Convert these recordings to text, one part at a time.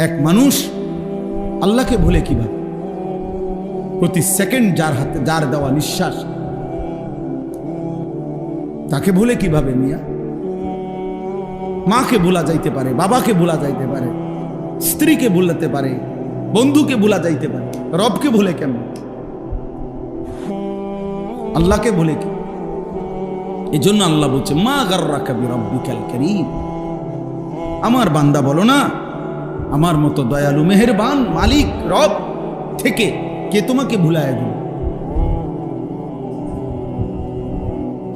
এক মানুষ আল্লাহকে ভুলে কিভাবে? প্রতি সেকেন্ড যার দেওয়া নিঃশ্বাস তাকে ভুলে কিভাবে মিয়া? মাকে ভোলা যাইতে পারে, বাবাকে ভোলা যাইতে পারে, স্ত্রীকে ভুলাতে পারে, বন্ধুকে ভোলা যাইতে পারে, রবকে ভুলে কেমন? আল্লাহকে ভুলে কি? এই জন্য আল্লাহ বলছে মা গাররাকা বিরাব্বিকাল কারীম। আমার বান্দা বলো না আমার মতো দয়ালু মেহেরবান মালিক রব থেকে কে তোমাকে ভুলায় দিল?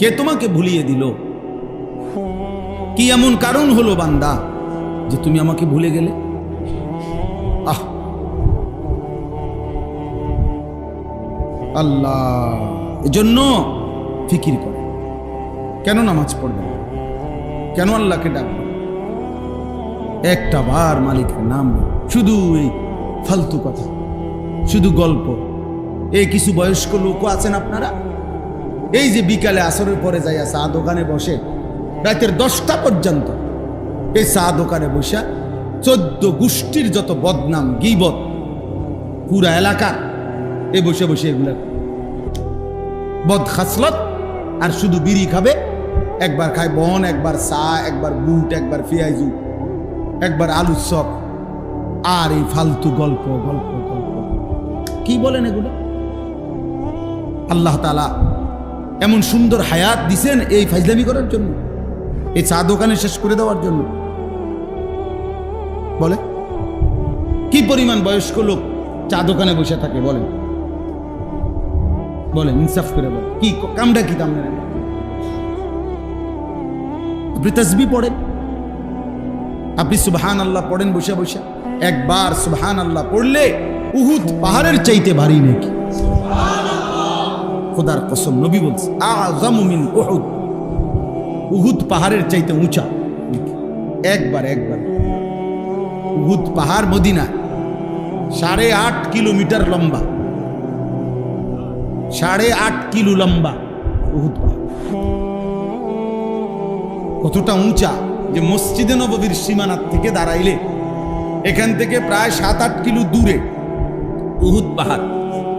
কে তোমাকে ভুলিয়ে দিল? কি এমন কারণ হলো বান্দা যে তুমি আমাকে ভুলে গেলে? আল্লাহ এজন্য ফিকির করে, কেন নামাজ পড়বে, কেন আল্লাহকে ডাকবে, একটা বার মালিকের নাম, শুধু এই ফালতু কথা, শুধু গল্প। এই কিছু বয়স্ক লোকও আছেন আপনারা, এই যে বিকালে আসরের পরে যাইয়া চা দোকানে বসে রাতের 10টা পর্যন্ত এই চা দোকানে বসে 14 গোষ্ঠীর যত বদনাম গীবত পুরা এলাকার এ বসে বসে এগুলা বদ খাসলত, আর শুধু বিড়ি খাবে, একবার খায় বন, একবার চা, একবার বুট, একবার পেঁয়াজু, একবার আলুর চপ, আর এই ফালতু গল্প গল্প গল্প। কি বলেন এগুলো? আল্লাহ তাআলা এমন সুন্দর হায়াত দিছেন এই ফাজলামি করার জন্য, এই চা দোকানে শেষ করে দেওয়ার জন্য? বলে কি পরিমাণ বয়স্ক লোক চা দোকানে বসে থাকে? বলেন বলেন, ইনসাফ করে বলেন, কি কামটা কি কাম? আপনি তাসবিহ পড়েন, আপনি সুবহানাল্লাহ পড়েন বসে বসে। একবার সুবহানাল্লাহ পড়লে উহুদ পাহাড়ের চাইতে ভারী নাকি? খোদার কসম, নবী বলছে আযমু মিন উহুদ, উহুদ পাহাড়ের চাইতে উঁচা। একবার উহুদ পাহাড় মদিনা 8.5 কিলোমিটার লম্বা, 8.5 কিলো লম্বা উহুদ পাহাড়। কতটা উঁচা যে মসজিদে নববীর সীমানার থেকে দাঁড়াইলে এখান থেকে প্রায় 7-8 কিলো দূরে উহুদ পাহাড়,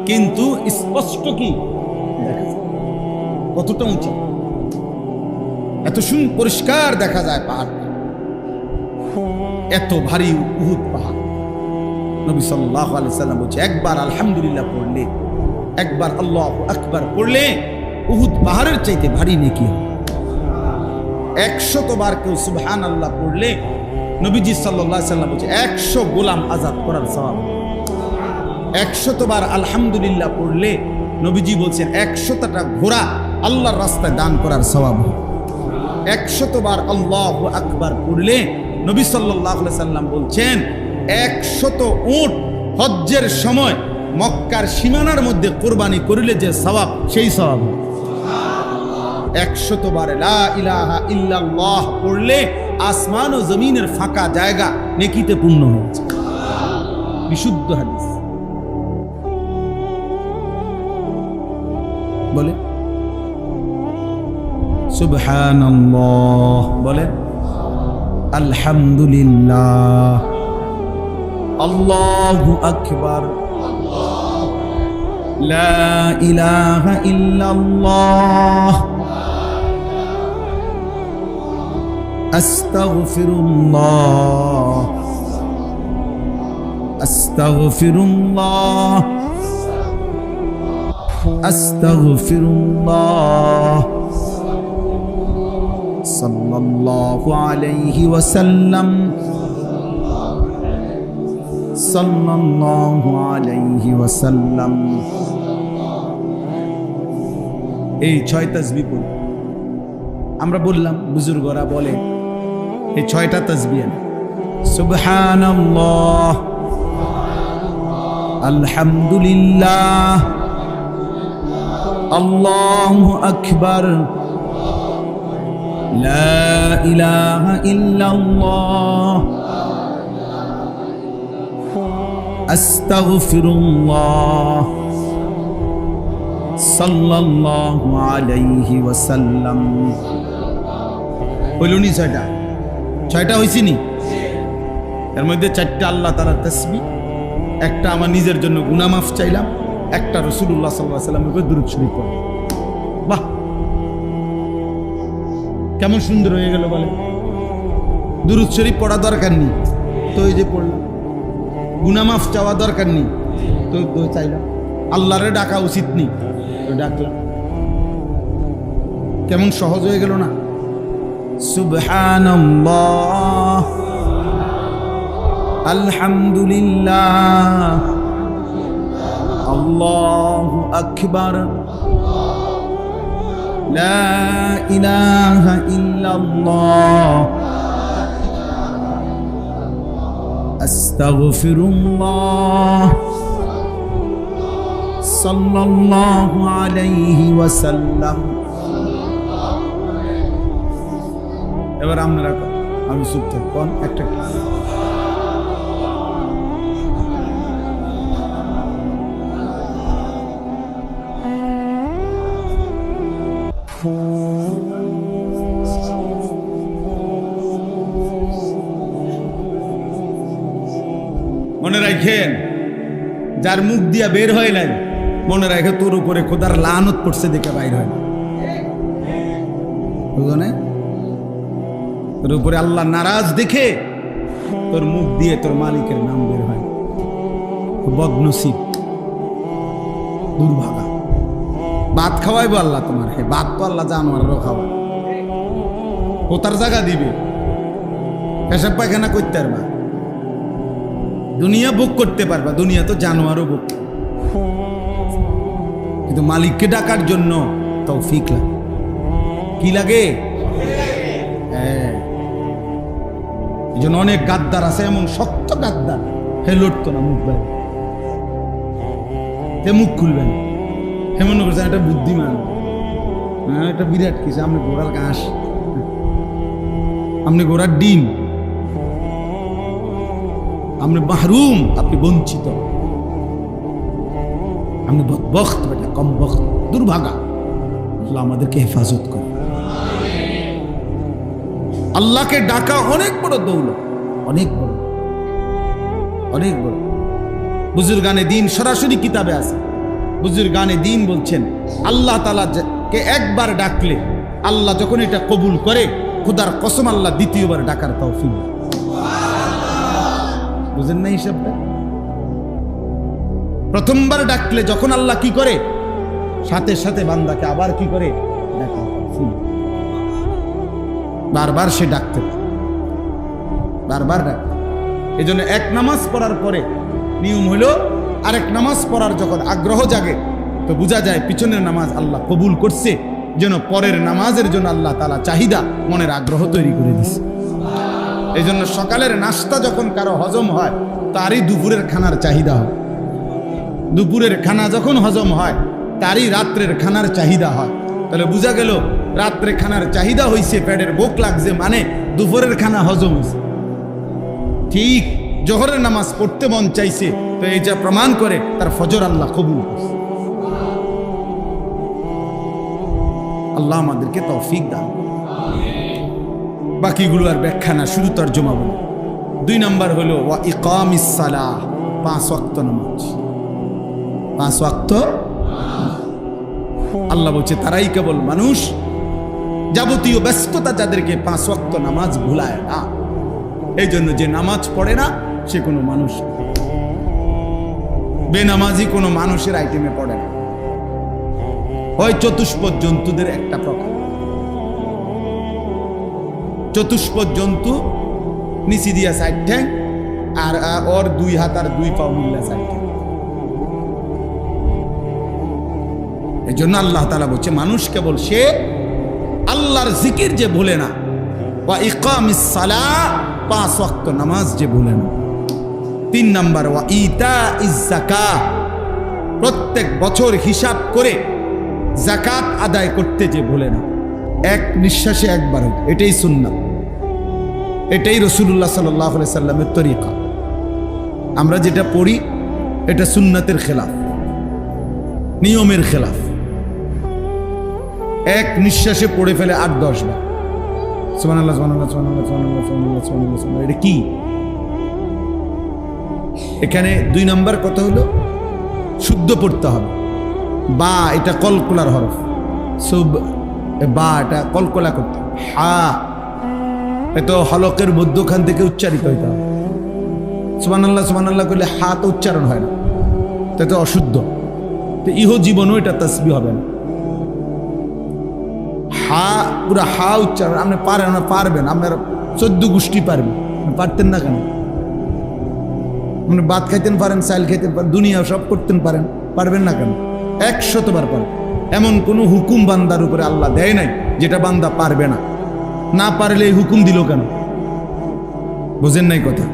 কিন্তু স্পষ্ট কি দেখা যায় কতটা উঁচা, এত পরিষ্কার দেখা যায় পাহাড়টা, এত ভারী উহুদ পাহাড়। নবী সাল্লাল্লাহু আলাইহি সাল্লাম বলছে একবার আলহামদুলিল্লাহ পড়লে, একবার আল্লাহু আকবার পড়লে উহুদ পাহাড়ের চাইতে ভারী নেকি হয়। 100 বার কেউ সুবহানাল্লাহ পড়লে নবীজি সাল্লাল্লাহু আলাইহি সাল্লাম বলছে 100 গোলাম আজাদ করার সওয়াব। 100 বার আলহামদুলিল্লাহ পড়লে নবীজি বলছেন 100টা ঘোড়া আল্লাহর রাস্তায় দান করার সওয়াব। 100 বার আল্লাহু আকবার পড়লে নবী সাল্লাল্লাহু আলাইহি সাল্লাম বলছেন 100 উট হজ্জের সময় মক্কার সীমানার মধ্যে কোরবানি করিলে যে সওয়াব, সেই সওয়াব। 100 বার লা ইলাহা ইল্লাল্লাহ পড়লে আসমান ও জমিনের ফাঁকা জায়গা নেকিতে পূর্ণ হচ্ছে। বিশুদ্ধ হাদিস। বলে সুবহানাল্লাহ, বলে আলহামদুলিল্লাহ, আল্লাহু আকবার, লা ইলাহা ইল্লাল্লাহ, আস্তাগফিরুল্লাহ, আস্তাগফিরুল্লাহ, আস্তাগফিরুল্লাহ, সাল্লাল্লাহু আলাইহি ওয়াসাল্লাম, সাল্লাল্লাহু আলাইহি ওয়াসাল্লাম। এই 6 তাসবিহ পড়ি। আমরা বললাম, বুজুর্গরা বলে এই 6টা তাসবিহ সুবহানাল্লাহ, আলহামদুলিল্লাহ, আল্লাহু আকবার, লা ইলাহা ইল্লাল্লাহ, আস্তাগফিরুল্লাহ, সাল্লাল্লাহু আলাইহি ওয়াসাল্লাম। হইল নি 6টা? 6টা হইছে নি? এর মধ্যে 4টা আল্লাহ তাআলার তাসবিহ, একটা আমার নিজের জন্য গুনাহ মাফ চাইলাম, একটা রাসূলুল্লাহ সাল্লাল্লাহু আলাইহি ওয়াসাল্লামের উপর দুরূদ শরীফ পড়লাম। বাহ, কেমন সুন্দর হয়ে গেল বলে। দুরূদ শরীফ পড়া দরকার নেই, তো এই যে পড়লাম। গুনাহ মাফ চাওয়া দরকার নেই, তো চাইলাম। আল্লাহরে ডাকা উচিত নেই, তো ডাকলাম। কেমন সহজ হয়ে গেল না? সুবহানাল্লাহ, আলহামদুলিল্লাহ, আল্লাহু আকবার, লা ইলাহা ইল্লাল্লাহ, আস্তাগফিরুল্লাহ, সাল্লাল্লাহু আলাইহি ওয়াসাল্লাম। এবার আপনারা আমি চুপ থাকি, কোন একটা মনে রাখেন, যার মুখ দিয়া বের হয় নাই, মনে রাখে তোর উপরে খোদার লানত পড়ছে দেখে বাইর হয় না। বুঝো না? তোর উপরে আল্লাহ নারাজ দেখে তোর মুখ দিয়ে তোর মালিকের নাম বের হয়। বদনসিব, দুর্ভাগা। ভাত খাওয়াইবো আল্লাহ তোমার, হে ভাত তো আল্লাহ জানোয়ারও খাওয়া, কোথার জায়গা দিবে, পেশাব পায়খানা করতে পারবা, দুনিয়া ভোগ করতে পারবা, দুনিয়া তো জানোয়ারও ভোগ। কিন্তু মালিককে ডাকার জন্য তৌফিক লাগে। কি লাগে? এই জন্য অনেক গাদ্দার আছে, এমন শক্ত গাদ্দার, হে লড়তো না মুখ বাইরে, হে মুখ খুলবেন, হে মনে করছেন একটা বুদ্ধিমান, হ্যাঁ একটা বিরাট কিছু। আপনি ঘোড়ার ঘাস, আপনি ঘোড়ার ডিম, আপনি মাহরুম, আপনি বঞ্চিত, আপনি বদবখ্ত, বেটা কম বখ্ত, দুর্ভাগা। আল্লাহ আমাদেরকে হেফাজত করে। আল্লাহকে ডাকা অনেক বড় দৌলত, অনেক বড়, অনেক বড়। বুজুর্গানে দিন সরাসরি কিতাবে আছে। বুজুর্গানে দিন বলছেন, আল্লাহ তাআলা কে একবার ডাকলে আল্লাহ যখন এটা কবুল করে, খোদার কসম আল্লাহ দ্বিতীয়বার ডাকার তৌফিক দেয়। বুঝেন না হিসাবটা? প্রথমবার ডাকলে যখন আল্লাহ কি করে, সাথে সাথে বান্দাকে আবার কি করে, ডাকা। বারবার সে ডাকতে, বারবার ডাকতে। এই জন্য এক নামাজ পড়ার পরে নিয়ম হলো, আরেক নামাজ পড়ার যখন আগ্রহ জাগে, তো বোঝা যায় পিছনের নামাজ আল্লাহ কবুল করছে, যেন পরের নামাজের জন্য আল্লাহ তাআলা চাহিদা, মনের আগ্রহ তৈরি করে দিচ্ছে। এই জন্য সকালের নাস্তা যখন কারো হজম হয়, তারই দুপুরের খানার চাহিদা হয়। দুপুরের খানা যখন হজম হয়, তারই রাত্রের খানার চাহিদা হয়। তাহলে বোঝা গেল রাত্রে খানার চাহিদা হয়েছে, পেটের ভোক লাগছে, মানে দুপুরের খানা হজম হয়েছে। ঠিক জোহরের নামাজ পড়তে মন চাইছে, তো এই যা প্রমাণ করে তার ফজর আল্লাহ কবুল করছে। আল্লাহ আমাদেরকে তৌফিক দান। বাকিগুলো আর ব্যাখ্যা না, শুধু তর্জমা বলি। 2 নাম্বার হলো ওয়া ইকামিস সালাহ, 5 ওয়াক্ত নামাজ। 5 ওয়াক্ত আল্লাহ বলছে তারাই কেবল মানুষ, যাবতীয় ব্যস্ততা যাদেরকে 5 ওয়াক্ত নামাজ ভুলায় না। এই জন্য যে নামাজ পড়ে না সে কোনো মানুষ, বেনামাজি কোনো মানুষের আইটেমে পড়ে না। হয় চতুষ্পদ জন্তুদের একটা প্রকার। চতুষ্পদ জন্তু নিচি দিয়া 4 ঠ্যাং, আর ওর 2 হাত আর 2 পা মিল্লা 4 ঠ্যাং। এই জন্য আল্লাহ তাআলা বলছে মানুষ কেবল সে আল্লাহর জিকির যে ভুলে না, ওয়া ইকামিস সালাহ, 5 ওয়াক্ত নামাজ যে ভুলে না। 3 নাম্বার ওয়া ইতাইজ যাকাত, প্রত্যেক বছর হিসাব করে যাকাত আদায় করতে যে ভুলে না। এক নিঃশ্বাসে একবার, এটাই সুন্নাত, এটাই রাসূলুল্লাহ সাল্লাল্লাহু আলাইহি সাল্লামের তরিকা। আমরা যেটা পড়ি এটা সুন্নাতের খেলাফ, নিয়মের খেলাফ। এক নিঃশ্বাসে পড়ে ফেলে 8-10 বার সুবহানাল্লাহ সুবহানাল্লাহ সুবহানাল্লাহ সুবহানাল্লাহ সুবহানাল্লাহ সুবহানাল্লাহ। এটা কি? এখানে 2 নম্বর কথা হলো শুদ্ধ পড়তে হবে। বা এটা কলকলার হরফ, সুব বা এটা কলকলা করতে হবে। হা এটা হলকের মধ্যখান থেকে উচ্চারিত হইতে হবে। সুবহানাল্লাহ করলে হা তো উচ্চারণ হয় না, তা তো অশুদ্ধ। তো ইহ জীবনও এটা তাসবিহ হবে না। হা পুরা হা উচ্চারণ আপনি পারবেন, আপনার 14 গোষ্ঠী পারবেন, পারতেন না কেন? আপনি ভাত খাইতেন পারেন, চাল খাইতেন পারেন, দুনিয়া সব করতেন পারেন, পারবেন না কেন? 100 বার পারেন। এমন কোনো হুকুম বান্দার উপরে আল্লাহ দেয় নাই যেটা বান্দা পারবে না। না পারলে এই হুকুম দিল কেন? বুঝেন নাই কথা?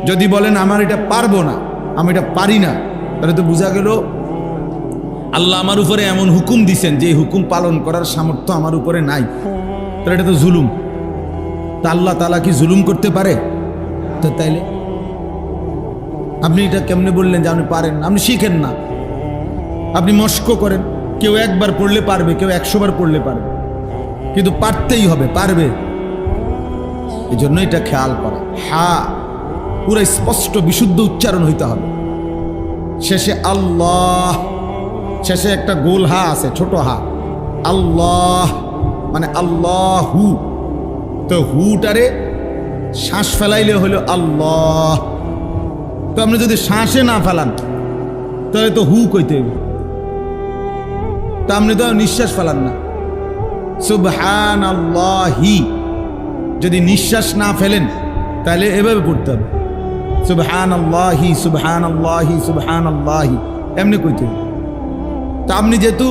যদি বলেন আমার এটা পারবো না, আমি এটা পারি না, তাহলে তো বোঝা গেল আল্লাহ আমার উপরে এমন হুকুম দিছেন যে হুকুম পালন করার সামর্থ্য আমার উপরে নাই। তাহলে এটা তো জুলুম। তা আল্লাহ তাআলা কি জুলুম করতে পারে? তো তাইলে আপনি এটা কেমনে বললেন যে আপনি পারেন না? আপনি শিখেন না, আপনি মস্ক করেন। কেউ 1 বার পড়লে পারবে, কেউ 100 বার পড়লে পারবে, কিন্তু পারতেই হবে, পারবে। এই জন্য এটা খেয়াল করা। হা পুরো স্পষ্ট বিশুদ্ধ উচ্চারণ হইতে হবে। শেষে আল্লাহ, শেষে একটা গোল হা আছে, ছোট হা। আল্লাহ মানে আল্লাহু। তো হুটারে শ্বাস ফেলাইলে হলো আল্লাহ। তো আপনি যদি শ্বাসে না ফেলান তাহলে তো হু কইতে হবে। তা আপনি তো নিঃশ্বাস ফেলান না। সুবহানাল্লাহি যদি নিঃশ্বাস না ফেলেন তাহলে এভাবে পড়তে হবে, সুবহানাল্লাহি সুবহানাল্লাহি সুবহানাল্লাহি, এমনি কইতে হবে। তা আপনি যেহেতু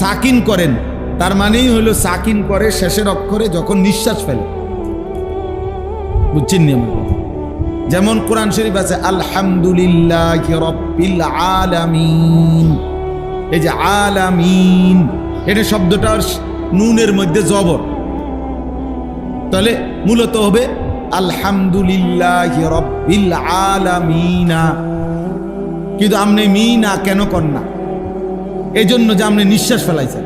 সাকিন করেন, তার মানেই হলো সাকিন করে শেষের অক্ষরে যখন নিঃশ্বাস ফেলে। বুঝছেন নি আমার কথা? যেমন কোরআন শরীফ আছে আলহামদুলিল্লাহি রাব্বিল আলামিন। এই যে আলামিন, এটা শব্দটা নুনের মধ্যে জবর, তাহলে মূলত হবে আলহামদুলিল্লাহি রাব্বিল আলামিনা। কিন্তু আপনি মিনা কেন কর না? এই জন্য যে আপনি নিঃশ্বাস ফেলাইছেন,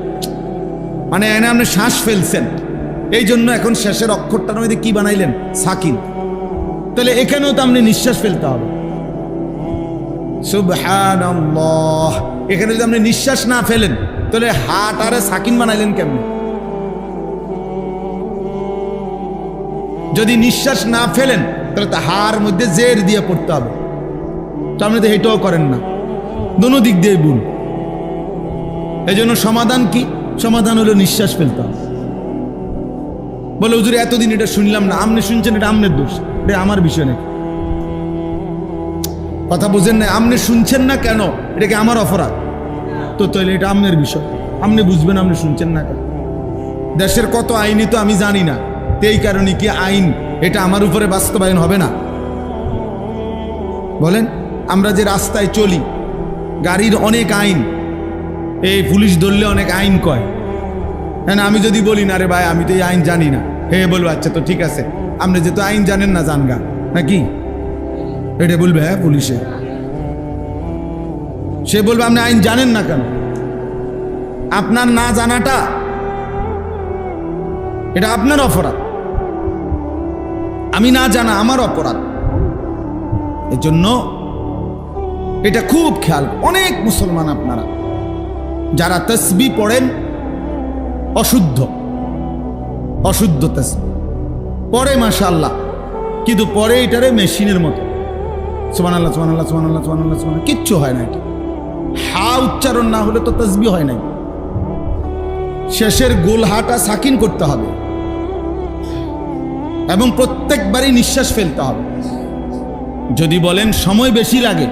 মানে এনে আপনি শ্বাস ফেলছেন, এই জন্য এখন শেষের অক্ষরটার মধ্যে কি বানাইলেন? সাকিন। তাহলে এখানেও তো আপনি নিঃশ্বাস ফেলতে হবে। সুবহানাল্লাহ, এখানে যদি আপনি নিঃশ্বাস না ফেলেন তাহলে হাট আরে সাকিন বানাইলেন কেমনে? যদি নিঃশ্বাস না ফেলেন তাহলে তো হার মধ্যে জের দিয়ে পড়তে হবে। তো আপনি তো এটাও করেন না, দোনো দিক দিয়ে ভুল। এই জন্য সমাধান কি? সমাধান হলো নিঃশ্বাস ফেলতে হবে। বলে হুজুর এতদিন এটা শুনলাম না, আপনি শুনছেন, এটা আপনার দোষ, এটা আমার বিষয় নাকি? কথা বুঝেন না? আপনি শুনছেন না কেন, এটা কি আমার অপরাধ? তো তাহলে এটা আপনার বিষয়, আপনি বুঝবেন আপনি শুনছেন না কেন। দেশের কত আইনই তো আমি জানি না, এই কারণে কি আইন এটা আমার উপরে বাস্তবায়ন হবে না? বলেন, আমরা যে রাস্তায় চলি, গাড়ির অনেক আইন, এই পুলিশ ধরলে অনেক আইন কয়। হ্যাঁ, আমি যদি বলি না রে ভাই আমি তো এই আইন জানি না, হে বলবো আচ্ছা তো ঠিক আছে, আপনি যেহেতু আইন জানেন না জানগা নাকি, এটা বলবে হ্যাঁ পুলিশে। সে বলবে আপনি আইন জানেন না কেন? আপনার না জানাটা এটা আপনার অপরাধ, আমি না জানা আমার অপরাধ। এই জন্য এটা খুব খেয়াল। অনেক মুসলমান আপনারা যারা তাসবিহ পড়েন অশুদ্ধ অশুদ্ধ তাসবিহ পড়ে, মাশাআল্লাহ, কিন্তু পরে এটারে মেশিনের মতো সুবহানাল্লাহ সুবহানাল্লাহ সুবহানাল্লাহ সুবহানাল্লাহ সুবহানাল্লাহ, কিচ্ছু হয় না। এটা হা উচ্চারণ না হলে তো তাসবিহ হয় নাই। শেষের গোল হাটা সাকিন করতে হবে এবং প্রত্যেকবারই নিঃশ্বাস ফেলতে হবে। যদি বলেন সময় বেশি লাগে,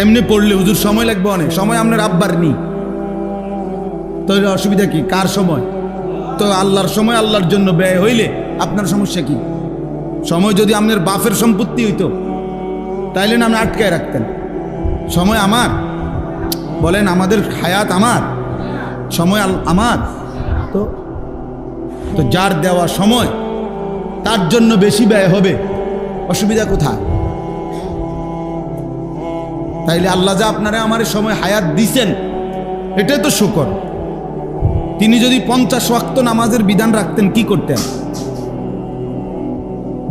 এমনি পড়লে হুজুর সময় লাগবে অনেক, সময় আপনার আব্বার নি, তো অসুবিধা কি? কার সময়? তো আল্লাহর সময় আল্লাহর জন্য ব্যয় হইলে আপনার সমস্যা কি? সময় যদি আপনার বাপের সম্পত্তি হইতো তাইলে না আপনি আটকায় রাখতেন। সময় আমার, বলেন আমাদের হায়াত আমার, সময় আমার। তো তো যার দেওয়া সময় তার জন্য বেশি ব্যয় হবে, অসুবিধা কোথায়? তাইলে আল্লাহ যা আপনারা আমার সময় হায়াত দিছেন এটাই তো শুকর। তিনি যদি 50 ওয়াক্ত নামাজের বিধান রাখতেন কি করতেন?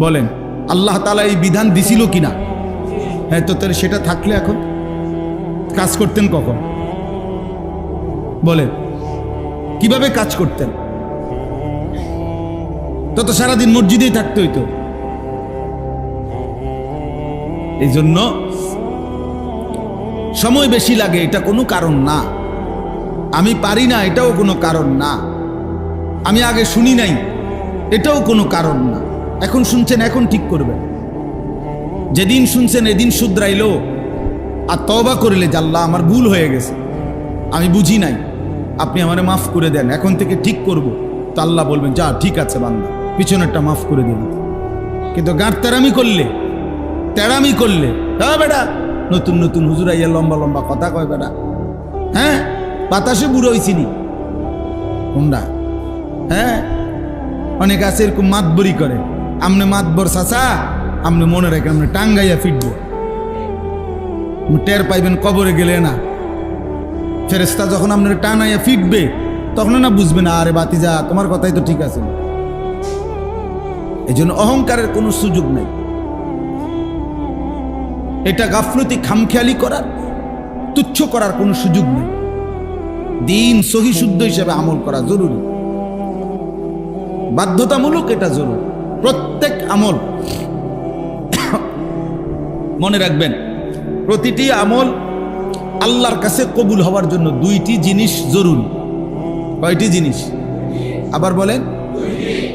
বলেন, আল্লাহ তাআলা এই বিধান দিছিল কিনা? হ্যাঁ, তো তাহলে সেটা থাকলে এখন কাজ করতেন কখন? বলেন, কিভাবে কাজ করতেন? তত সারাদিন মসজিদেই থাকতে হইতো। এই জন্য সময় বেশি লাগে, এটা কোনো কারণ না। আমি পারি না, এটাও কোনো কারণ না। আমি আগে শুনি নাই, এটাও কোনো কারণ না। এখন শুনছেন, এখন ঠিক করবেন। যেদিন শুনছেন এদিন শুধরাইলো আর তওবা করলে যে আল্লাহ আমার ভুল হয়ে গেছে, আমি বুঝি নাই, আপনি আমারে মাফ করে দেন, এখন থেকে ঠিক করব, তো আল্লাহ বলবেন যা ঠিক আছে বান্দা, পিছনেরটা মাফ করে দিন। কিন্তু গাঁট তেড়ামি করলে হ্যাঁ বেটা, নতুন নতুন হুজুর আইয়া লম্বা লম্বা কথা কয় বেটা, হ্যাঁ বাতাসে বুড়ো হইছিনি কোনটা, হ্যাঁ অনেক আছে এরকম মাতবরি করে। আমনে মাতবর চাচা, আপনি মনে রাখেন আপনি টাঙ্গাইয়া ফিটবো, টের পাইবেন কবরে গেলে না। ফেরেশতা যখন আপনার টানাইয়া ফিটবে তখন না বুঝবেন আরে বাতিজা তোমার কথাই তো ঠিক আছে। এই জন্য অহংকারের কোনো সুযোগ নেই। এটা গাফলতি, খামখেয়ালি করার, তুচ্ছ করার কোনো সুযোগ নেই। দিন সহি শুদ্ধ হিসেবে আমল করা জরুরি, বাধ্যতামূলক, এটা জরুরি। প্রত্যেক আমল মনে রাখবেন, প্রতিটি আমল আল্লাহর কাছে কবুল হওয়ার জন্য দুইটি জিনিস জরুরি। কয়টি জিনিস? আবার বলেন।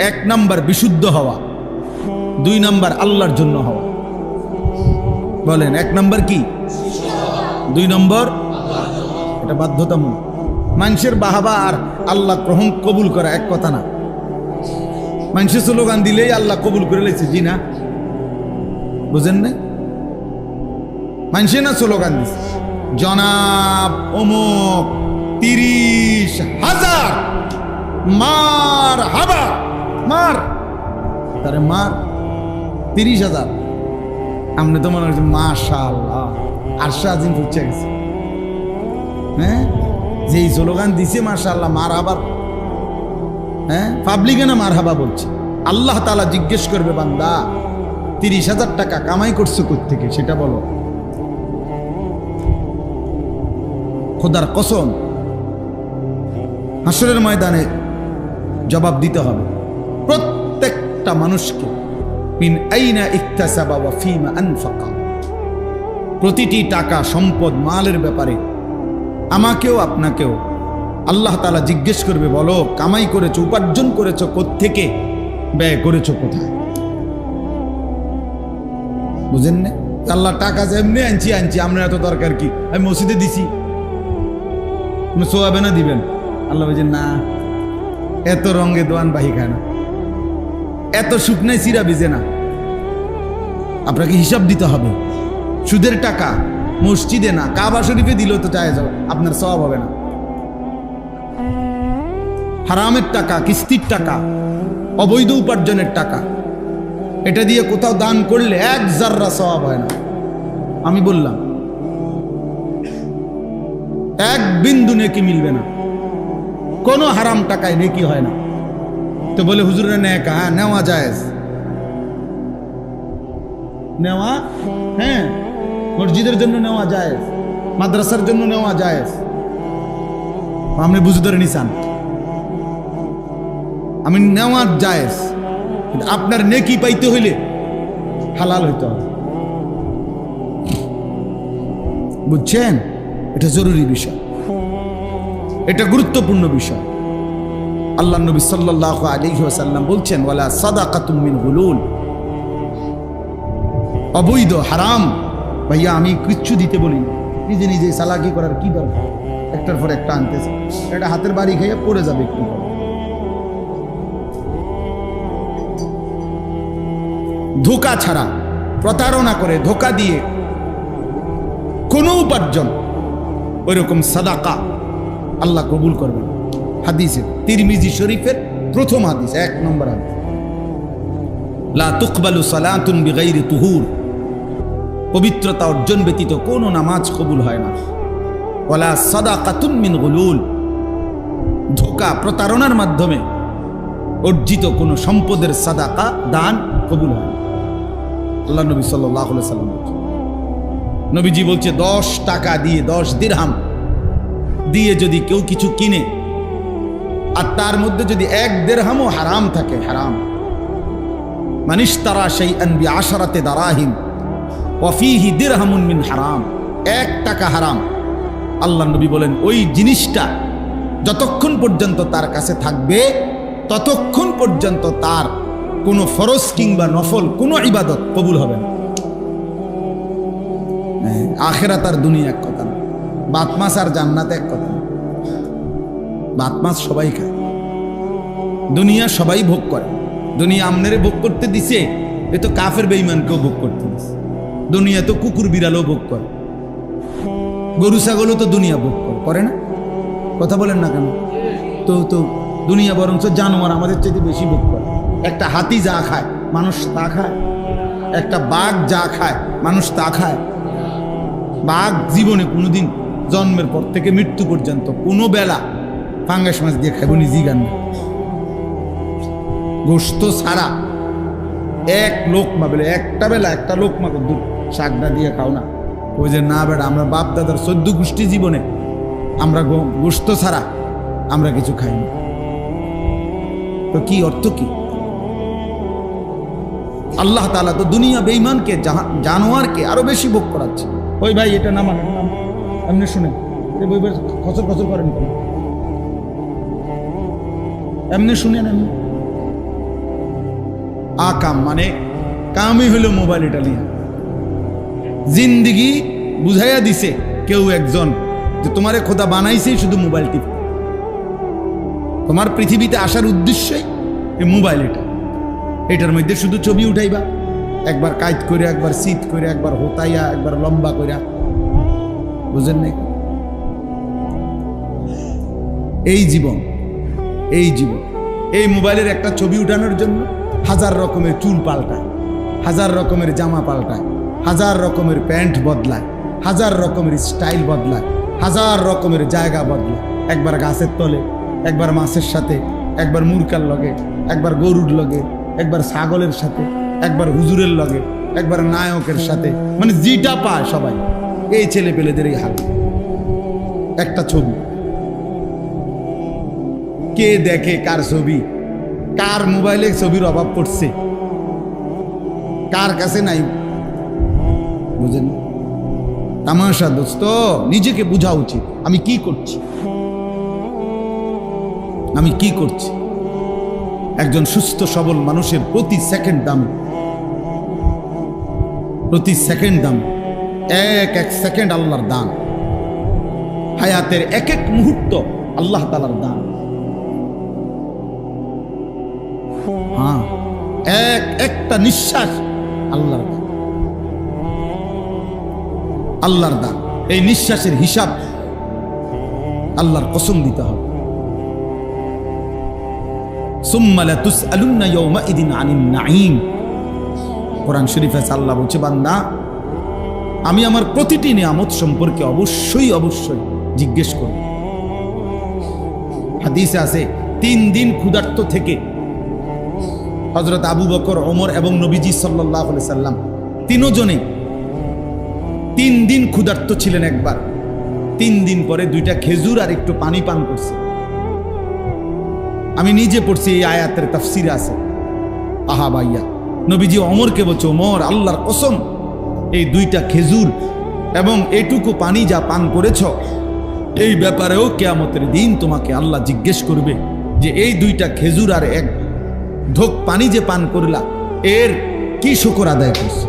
1 নাম্বার বিশুদ্ধ হওয়া, 2 নাম্বার আল্লাহর জন্য হওয়া। বলেন 1 নাম্বার কি, 2 নম্বর? এটা বাধ্যতামূলক। মানুষের বাহাবা আর আল্লাহ গ্রহণ কবুল করা এক কথা না। মানুষের স্লোগান দিলেই আল্লাহ কবুল করে লেছে, জি না, বুঝেন না? মানুষে না স্লোগান দিচ্ছে, জনাব অমুক 30,000 মার হাবা, মার তারে মার 30,000। আপনি তো মনে হচ্ছে মাশাআল্লাহ আরশা আজিম পৌঁছে গেছে। হ্যাঁ, যেই স্লোগান দিছে মাশাআল্লাহ মার হাবা, হ্যাঁ পাবলিকে না মার হাবা বলছে। আল্লাহ তাআলা জিজ্ঞেস করবে, বান্দা 30,000 টাকা কামাই করছো কোত্থেকে সেটা বলো। খোদার কসম হাসরের ময়দানে জবাব দিতে হবে প্রত্যেকটা মানুষকে, মিন আইনা ইকতাসাবা ওয়া ফীমা আনফাকা। প্রতিটি টাকা, সম্পদ, মালের ব্যাপারে আমাকেও আপনাকেও আল্লাহ তাআলা জিজ্ঞেস করবে, বলো কামাই করেছো, উপার্জন করেছো কোত্থেকে, ব্যয় করেছো কোথায়। বুঝেন না? আল্লাহ টাকা যেমনি আনছি আপনার এত দরকার কি, আমি মসজিদে দিছি, সোয়াবে না দিবেন। আল্লাহ বলছেন না, এত রঙে দোয়ান বাহি খায় না, এত শুকনাই চিরা ভিজে না। আপনাকে হিসাব দিতে হবে। সুদের টাকা মসজিদে না, কাবা শরীফে দিলেও তো চায় যাও, আপনার সওয়াব হবে না। হারামের টাকা, কিস্তির টাকা, অবৈধ উপার্জনের টাকা, এটা দিয়ে কোথাও দান করলে 1 জাররা সওয়াব হয় না। আমি বললাম 1 বিন্দু নেকি মিলবে না, কোনো হারাম টাকায় নেকি হয় না। তো বলে হুজুরে নেকা, হ্যাঁ নেওয়া জায়েজ, নেওয়া, হ্যাঁ মসজিদের জন্য নেওয়া জায়েজ, মাদ্রাসার জন্য নেওয়া জায়েজ। আপনি বুঝে ধরে নিছেন, আমি নেওয়া জায়েজ, কিন্তু আপনার নেকি পাইতে হইলে হালাল হইতে হবে। বুঝছেন? এটা জরুরি বিষয়, এটা গুরুত্বপূর্ণ বিষয়। আল্লাহ নবী সাল্লাল্লাহু আলাইহি ওয়াসাল্লাম বলছেন, ওয়ালা সাদাকাতুম মিন গুলুল। অবৈধ হারাম ভাইয়া আমি কিচ্ছু দিতে বলি, নিজে নিজে চালাকি করার কি দরকার, একটার পর একটা আনতেছে, এটা হাতের বাড়ি খেয়ে পড়ে যাবে একটু। ধোঁকা ছাড়া, প্রতারণা করে, ধোঁকা দিয়ে কোনো উপার্জন, ওইরকম সাদাকা আল্লাহ কবুল করবেন। হাদিসে তিরমিজি শরীফের প্রথম হাদিস, 1 নম্বর হাদিস, লা তুকবালু সালাতুন বিগাইরি তুহুর। পবিত্রতা অর্জন ব্যতীত কোনো নামাজ কবুল হয় না। ওয়ালা সাদাকাতুন মিন গুলুল। ধোঁকা, প্রতারণার মাধ্যমে অর্জিত কোনো সম্পদের সাদাকা, দান কবুল হয় না। আল্লাহ নবী সাল্লাল্লাহু আলাইহি ওয়াসাল্লাম। নবীজি বলছে 10 টাকা দিয়ে 10 দিরহাম দিয়ে যদি কেউ কিছু কিনে আর তার মধ্যে যদি 1 দিরহামও হারাম থাকে, হারাম, মানিশতারা শাইআন বিআশারাতি দারাহিম ওয়া ফীহি দিরহামুন মিন হারাম, 1 টাকা হারাম। আল্লাহ নবী বলেন ওই জিনিসটা যতক্ষণ পর্যন্ত তার কাছে থাকবে ততক্ষণ পর্যন্ত তার কোনো ফরজ কিংবা নফল কোনো ইবাদত কবুল হবে না। আখিরাত আর দুনিয়া এক কথা না, ভাত মাছ আর জান্নাত এক কথা না। ভাত মাছ সবাই খায়, দুনিয়া সবাই ভোগ করে। দুনিয়া আমনেরে ভোগ করতে দিছে, এ তো কাফের বেঈমানকেও ভোগ করতে দিছে। দুনিয়া তো কুকুর বিড়ালও ভোগ করে, গরু ছাগলও তো দুনিয়া ভোগ করে না? কথা বলেন না কেন? তো তো দুনিয়া বরঞ্চ জানোয়ার আমাদের চাইতে বেশি ভোগ করে। একটা হাতি যা খায় মানুষ তা খায়, একটা বাঘ যা খায় মানুষ তা খায়। বাঘ জীবনে কোনোদিন জন্মের পর থেকে মৃত্যু পর্যন্ত কোনো বেলা ফাঙ্গাস মাছ দিয়ে খাইব নিজেই গান না, গোস্ত ছাড়া এক লোকমা বেলে একটা বেলা একটা লোকমা দূর শাকটা দিয়ে খাও না। ওই যে না বেড়া, আমরা বাপ দাদার 14 গোষ্ঠী জীবনে আমরা গোস্ত ছাড়া আমরা কিছু খাই না। তো কি অর্থ কি? আল্লাহ তাআলা তো দুনিয়া বেঈমানকে জানোয়ারকে আরো বেশি ভোগ করাচ্ছে। ওই ভাই এটা না মানে এমনি শুনেন, খচর খচর করেন কেন? এমনি শুনেন, এমনি আকাম মানে কামই হলো মোবাইল। এটা নিয়ে জিন্দিগি বুঝাইয়া দিছে কেউ একজন যে তোমারে খোদা বানাইছেই শুধু মোবাইল টিপ, তোমার পৃথিবীতে আসার উদ্দেশ্যই এই মোবাইল। এটার মধ্যে শুধু ছবি উঠাইবা, একবার কাইট করে, একবার শীত করে, একবার হোতাইয়া, একবার লম্বা করে, বুঝেন নাই? এই জীবন, এই জীবন, এই মোবাইলের একটা ছবি উঠানোর জন্য 1000 রকমের চুল পাল্টায়, 1000 রকমের জামা পাল্টায়, 1000 রকমের প্যান্ট বদলায়, 1000 রকমের স্টাইল বদলায়, 1000 রকমের জায়গা বদলায়। একবার গাছের তলে, একবার মাছের সাথে, একবার মুরকার লগে, একবার গরুর লগে, একবার ছাগলের সাথে, একবার হুজুরের লগে, একবার নায়কের সাথে, মানে যেটা পায় সবাই। এই ছেলে পেলেদের এই হাল, একটা ছবি। কে দেখে কার ছবি? কার মোবাইলে ছবির অভাব পড়ছে? কার কাছে নাই? বুঝেন? তামাশা দোস্ত, নিজেকে বোঝা উচিত আমি কি করছি, আমি কি করছি। একজন সুস্থ সবল মানুষের প্রতি সেকেন্ড দাম, প্রতি সেকেন্ড দাম। এক এক সেকেন্ড আল্লাহর দান, হায়াতের এক এক মুহূর্ত আল্লাহ তাআলার দান। হ্যাঁ, এক একটা নিঃশ্বাস আল্লাহর দান, আল্লাহর দান। এই নিঃশ্বাসের হিসাব আল্লাহর কসম দিতে হবে। সুম্মা লাতুসআলুন্না ইয়াওমাইদিন আনিন নাঈম। কোরআন শরীফে আল্লাহ বলছে, বান্দা আমি আমার প্রতিটি নিয়ামত সম্পর্কে অবশ্যই অবশ্যই জিজ্ঞেস করব। হাদিসে আছে 3 দিন ক্ষুধার্ত থেকে হযরত আবু বকর, ওমর এবং নবীজি সাল্লাল্লাহু আলাইহি সাল্লাম তিনজনে 3 দিন ক্ষুধার্ত ছিলেন একবার। 3 দিন পরে 2টা খেজুর আর একটু পানি পান করছে। আমি নিজে পড়ছি, এই আয়াতের তাফসিরে আছে। আহা ভাইয়া, নবীজি ওমরকে বলছে, ওমর আল্লাহর কসম, এই 2টা খেজুর এবং এটুকু পানি যা পান করেছ, এই ব্যাপারেও কিয়ামতের দিন তোমাকে আল্লাহ জিজ্ঞেস করবে যে এই 2টা খেজুর আর 1 ঢোক পানি যে পান করলা, এর কি শুকর আদায় করছো?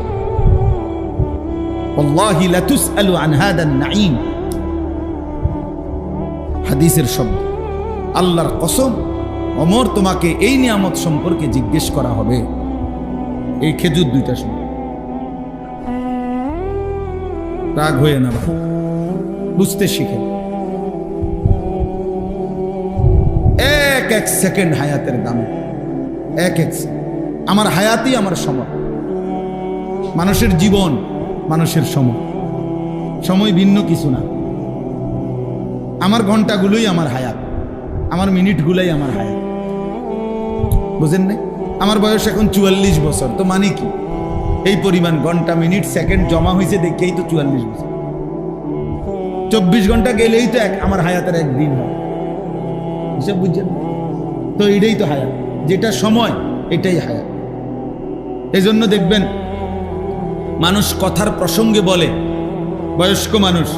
ওয়াল্লাহি লাতুসআলু আন হাদান নাঈম। হাদিসের শব্দ, আল্লাহর কসম ওমর, তোমাকে এই নিয়ামত সম্পর্কে জিজ্ঞেস করা হবে। এই খেজুর 2টা সময় রাগ হয়ে না, বুঝতে শিখে। এক এক সেকেন্ড হায়াতের দাম, এক এক আমার হায়াতই আমার সময়। মানুষের জীবন, মানুষের সময়, সময় ভিন্ন কিছু না। আমার ঘন্টাগুলোই আমার হায়াত, আমার মিনিটগুলোই আমার হায়াত। বুঝেন না? আমার বয়স এখন 44 বছর, তো মানে কি? এই পরিমাণ ঘন্টা মিনিট সেকেন্ড জমা হয়েছে দেখেই তো 44 বছর। 24 ঘন্টা গেলেই তো আমার হায়াতের একদিন হয়, হিসাব বুঝছেন? তো এটাই তো হায়াত, যেটা সময় এটাই হায়াত। এই জন্য দেখবেন মানুষ কথার প্রসঙ্গে বলে, বয়স্ক মানুষ,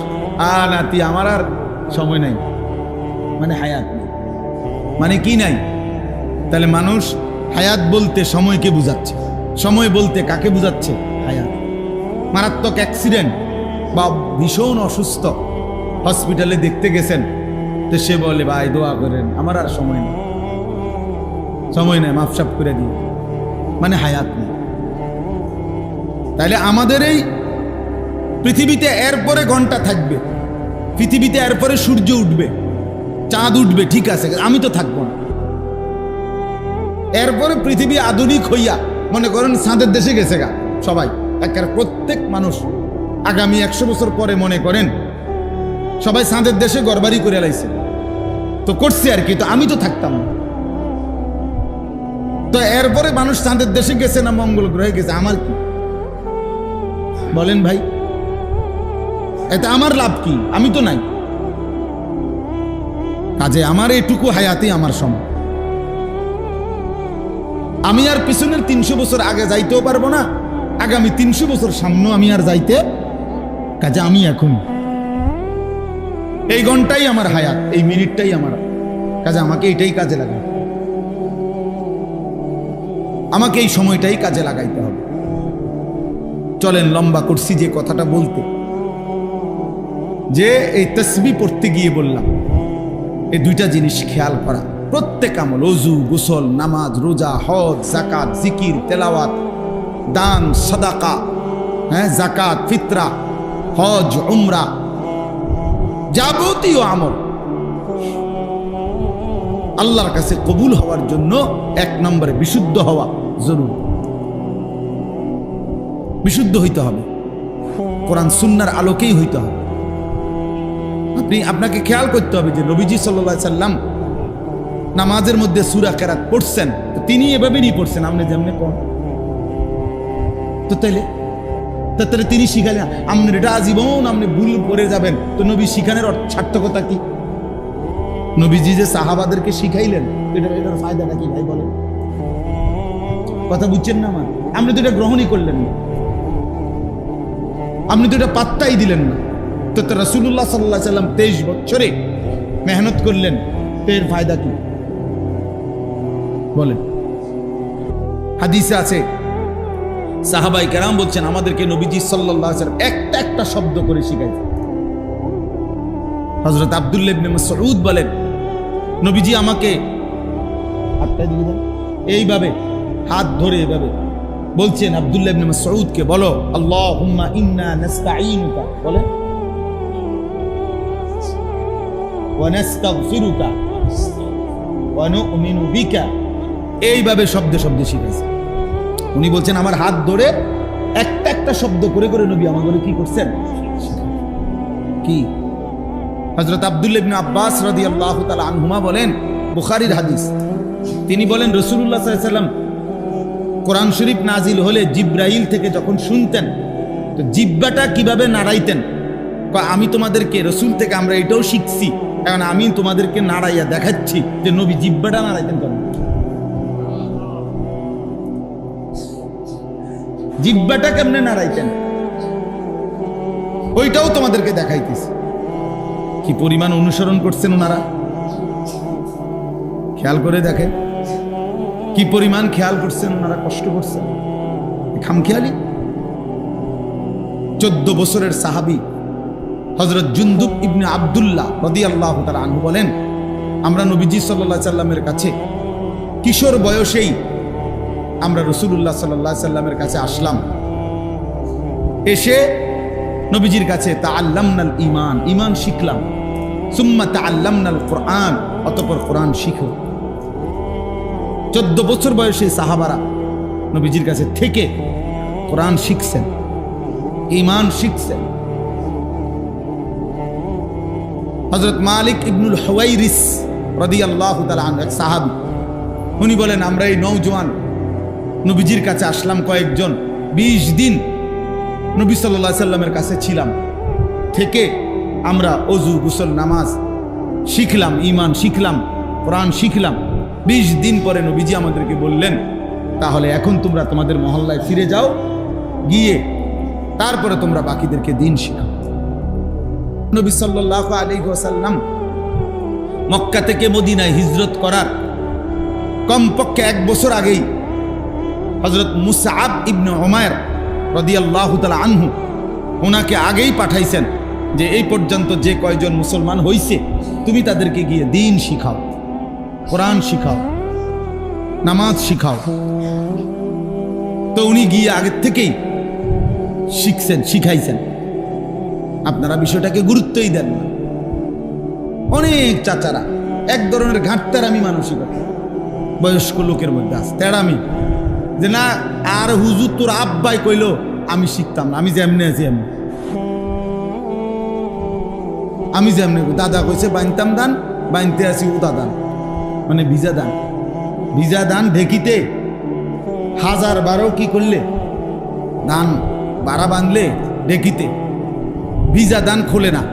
নাতি আমার আর সময় নাই, মানে হায়াত নেই। মানে কি নাই? তাহলে মানুষ হায়াত বলতে সময়কে বুঝাচ্ছে, সময় বলতে কাকে বুঝাচ্ছে? হায়াত। মারাত্মক অ্যাক্সিডেন্ট বা ভীষণ অসুস্থ, হসপিটালে দেখতে গেছেন, তো সে বলে ভাই দোয়া করেন, আমার আর সময় নেই, সময় নেই, মাফসাফ করে দিই, মানে হায়াত নেই। তাহলে আমাদের এই পৃথিবীতে এরপরে ঘন্টা থাকবে, পৃথিবীতে এরপরে সূর্য উঠবে, চাঁদ উঠবে, ঠিক আছে, আমি তো থাকবো না। এরপরে পৃথিবী আধুনিক হইয়া মনে করেন চাঁদের দেশে গেছে গা সবাই, একের প্রত্যেক মানুষ আগামী 100 বছর পরে মনে করেন সবাই চাঁদের দেশে ঘরবাড়ি করে লাইছে, তো করছে আর কি, তো আমি তো থাকতাম না। তো এরপরে মানুষ চাঁদের দেশে গেছে না মঙ্গল গ্রহে গেছে, আমার কি বলেন ভাই? এতে আমার লাভ কি? আমি তো নাই। কাজে আমার এইটুকু হায়াতি আমার সময়, আমি আর পিছনের 300 বছর আগে যাইতেও পারবো না, আগামী 300 বছর সামনে আমি আর যাইতে, কাজে আমি এখন এই ঘন্টাই আমার হায়াত, এই মিনিটটাই আমার, কাজে আমাকে এইটাই কাজে লাগাই, আমাকে এই সময়টাই কাজে লাগাইতে হবে। চলেন, লম্বা করছি যে কথাটা বলতে, যে এই তাসবিহ পড়তে গিয়ে বললাম এই দুইটা জিনিস খেয়াল করা। প্রত্যেক আমল, ওযু, গোসল, নামাজ, রোজা, হজ, যাকাত, জিকির, তেলাওয়াত, দান, সাদাকা, যাকাত, ফিতরা, হজ, উমরা, যাবতীয় আমল আল্লাহর কাছে কবুল হওয়ার জন্য 1 নম্বরে বিশুদ্ধ হওয়া জরুরি। বিশুদ্ধ হইতে হবে, কোরআন সুন্নাহর আলোকেই হইতে হবে। আপনাকে খেয়াল করতে হবে যে নবীজি সাল্লাল্লাহু আলাইহি সাল্লাম নামাজের মধ্যে সূরা কেরাত পড়ছেন, তো তিনি এভাবেই পড়ছেন, আপনি যেমনি পড়েন। তো তাহলে তিনি শিখালেন, আপনার এটা আজীবন আপনি ভুল করে যাবেন, তো নবী শিখানোর সার্থকতা কি? নবীজি যে সাহাবাদেরকে শিখাইলেন, এটার ফায়দাটা কি ভাই বলেন? কথা বুঝছেন না আমার? আপনি তো এটা গ্রহণই করলেন না, আপনি তো এটা পাত্তাই দিলেন না। তো রাসূলুল্লাহ সাল্লাল্লাহু আলাইহি সাল্লাম 23 বছরে মেহনত করলেন, তো এর ফায়দা কি বলেন? হাদিসে আছে, সাহাবায়ে কেরাম বলছেন আমাদেরকে নবীজি সাল্লাল্লাহু আলাইহি সাল্লাম একটা একটা শব্দ করে শিখাইছেন। হযরত আব্দুল্লাহ ইবনে মাসউদ বলেন, নবীজি আমাকে এইভাবে হাত ধরে এভাবে বলছেন, আব্দুল্লাহ ইবনে মাসউদকে, বলো আল্লাহুম্মা ইন্না নাস্তাঈনুকা, বলে ওয়া নাস্তাগফিরুকা ওয়া নু'মিনু বিকা, এইভাবে শব্দে শব্দে শিখাইছে। উনি বলছেন আমার হাত ধরে একটা একটা শব্দ করে করে নবী আমাদের কি করছেন? কি? হযরত আব্দুল্লাহ ইবনে আব্বাস রাদিয়াল্লাহু তাআলা আনহুমা বলেন, বুখারীর হাদিস, তিনি বলেন রাসূলুল্লাহ সাল্লাল্লাহু আলাইহি ওয়াসাল্লাম কোরআন শরীফ নাজিল হলে জিব্রাইল থেকে যখন শুনতেন, তো জিহ্বাটা কিভাবে নাড়াইতেন, আমি তোমাদেরকে রাসূল থেকে আমরা এটাও শিখছি, এখন আমি তোমাদেরকে নাড়াইয়া দেখাচ্ছি যে নবী জিহ্বাটা নাড়াইতেন কেন, জিহ্বাটা কেমনে নাড়াইতেন, ওইটাও তোমাদেরকে দেখাইতেছি। কি পরিমাণ অনুসরণ করছেন ওনারা, খেয়াল করে দেখেন কি পরিমাণ খেয়াল করছেন ওনারা, কষ্ট করছেন, খামখেয়ালি। 14 বছরের সাহাবী হযরত জুনদুব ইবনে আব্দুল্লাহ রাদিয়াল্লাহু তাআলা আনহু বলেন, আমরা নবীজি সাল্লাল্লাহু আলাইহি সাল্লামের কাছে কিশোর বয়সেই আমরা রাসূলুল্লাহ সাল্লাল্লাহু আলাইহি সাল্লামের কাছে আসলাম, এসে নবীজির কাছে তাআল্লামনাল ঈমান, ঈমান শিখলাম, সুম্মা তাআল্লামনাল কুরআন, অতঃপর কোরআন শিখো। 14 বছর বয়সী সাহাবারা নবীজির কাছে থেকে কোরআন শিখছেন, ঈমান শিখছেন। হযরত মালিক ইবনুল হুয়াইরিস রাদিয়াল্লাহু তাআলা আনহু, এক সাহাবী, উনি বলেন আমরা এই নওজোয়ান নবীজির কাছে আসলাম কয়েকজন, 20 দিন নবী সাল্লাল্লাহু আলাইহি সাল্লামের কাছে ছিলাম, থেকে আমরা অজু গোসল নামাজ শিখলাম, ঈমান শিখলাম, কোরআন শিখলাম। 20 দিন পরে নবীজি আমাদেরকে বললেন, তাহলে এখন তোমরা তোমাদের মহল্লায় ফিরে যাও, গিয়ে তারপরে তোমরা বাকিদেরকে দিন শিখাও। নবী সাল্লাল্লাহু আলাইহি ওয়াসাল্লাম মক্কা থেকে মদিনায় হিজরত করার কমপক্ষে 1 বছর আগেই হযরত মুসআব ইবনে উমাইর রাদিয়াল্লাহু তাআলা আনহু ওনাকে আগেই পাঠাইছেন যে এই পর্যন্ত যে কয়জন মুসলমান হইছে তুমি তাদেরকে গিয়ে দিন শিখাও, কোরআন শিখাও, নামাজ শিখাও। তো উনি গিয়ে আগের থেকেই শিখছেন, শিখাইছেন। আপনারা বিষয়টাকে গুরুত্বই দেন না। অনেক চাচারা এক ধরনের ঘাটতারামি মানসিকতা বয়স্ক লোকের মধ্যে আছে, তেড়ামি, যে না আর হুজুর তোর আব্বাই কইলো আমি শিখতাম না, আমি যেমনে আছি এমনি, আমি যেমনি দাদা কইছে বাইনতাম দান, বাইনতে আছি উদা দান, মানে ভিজা দান। ভিজা দান ঢেকিতে 1012 কি করলে দান বাড়া বাঁধলে ঢেকিতে ভিজা দান খোলে না।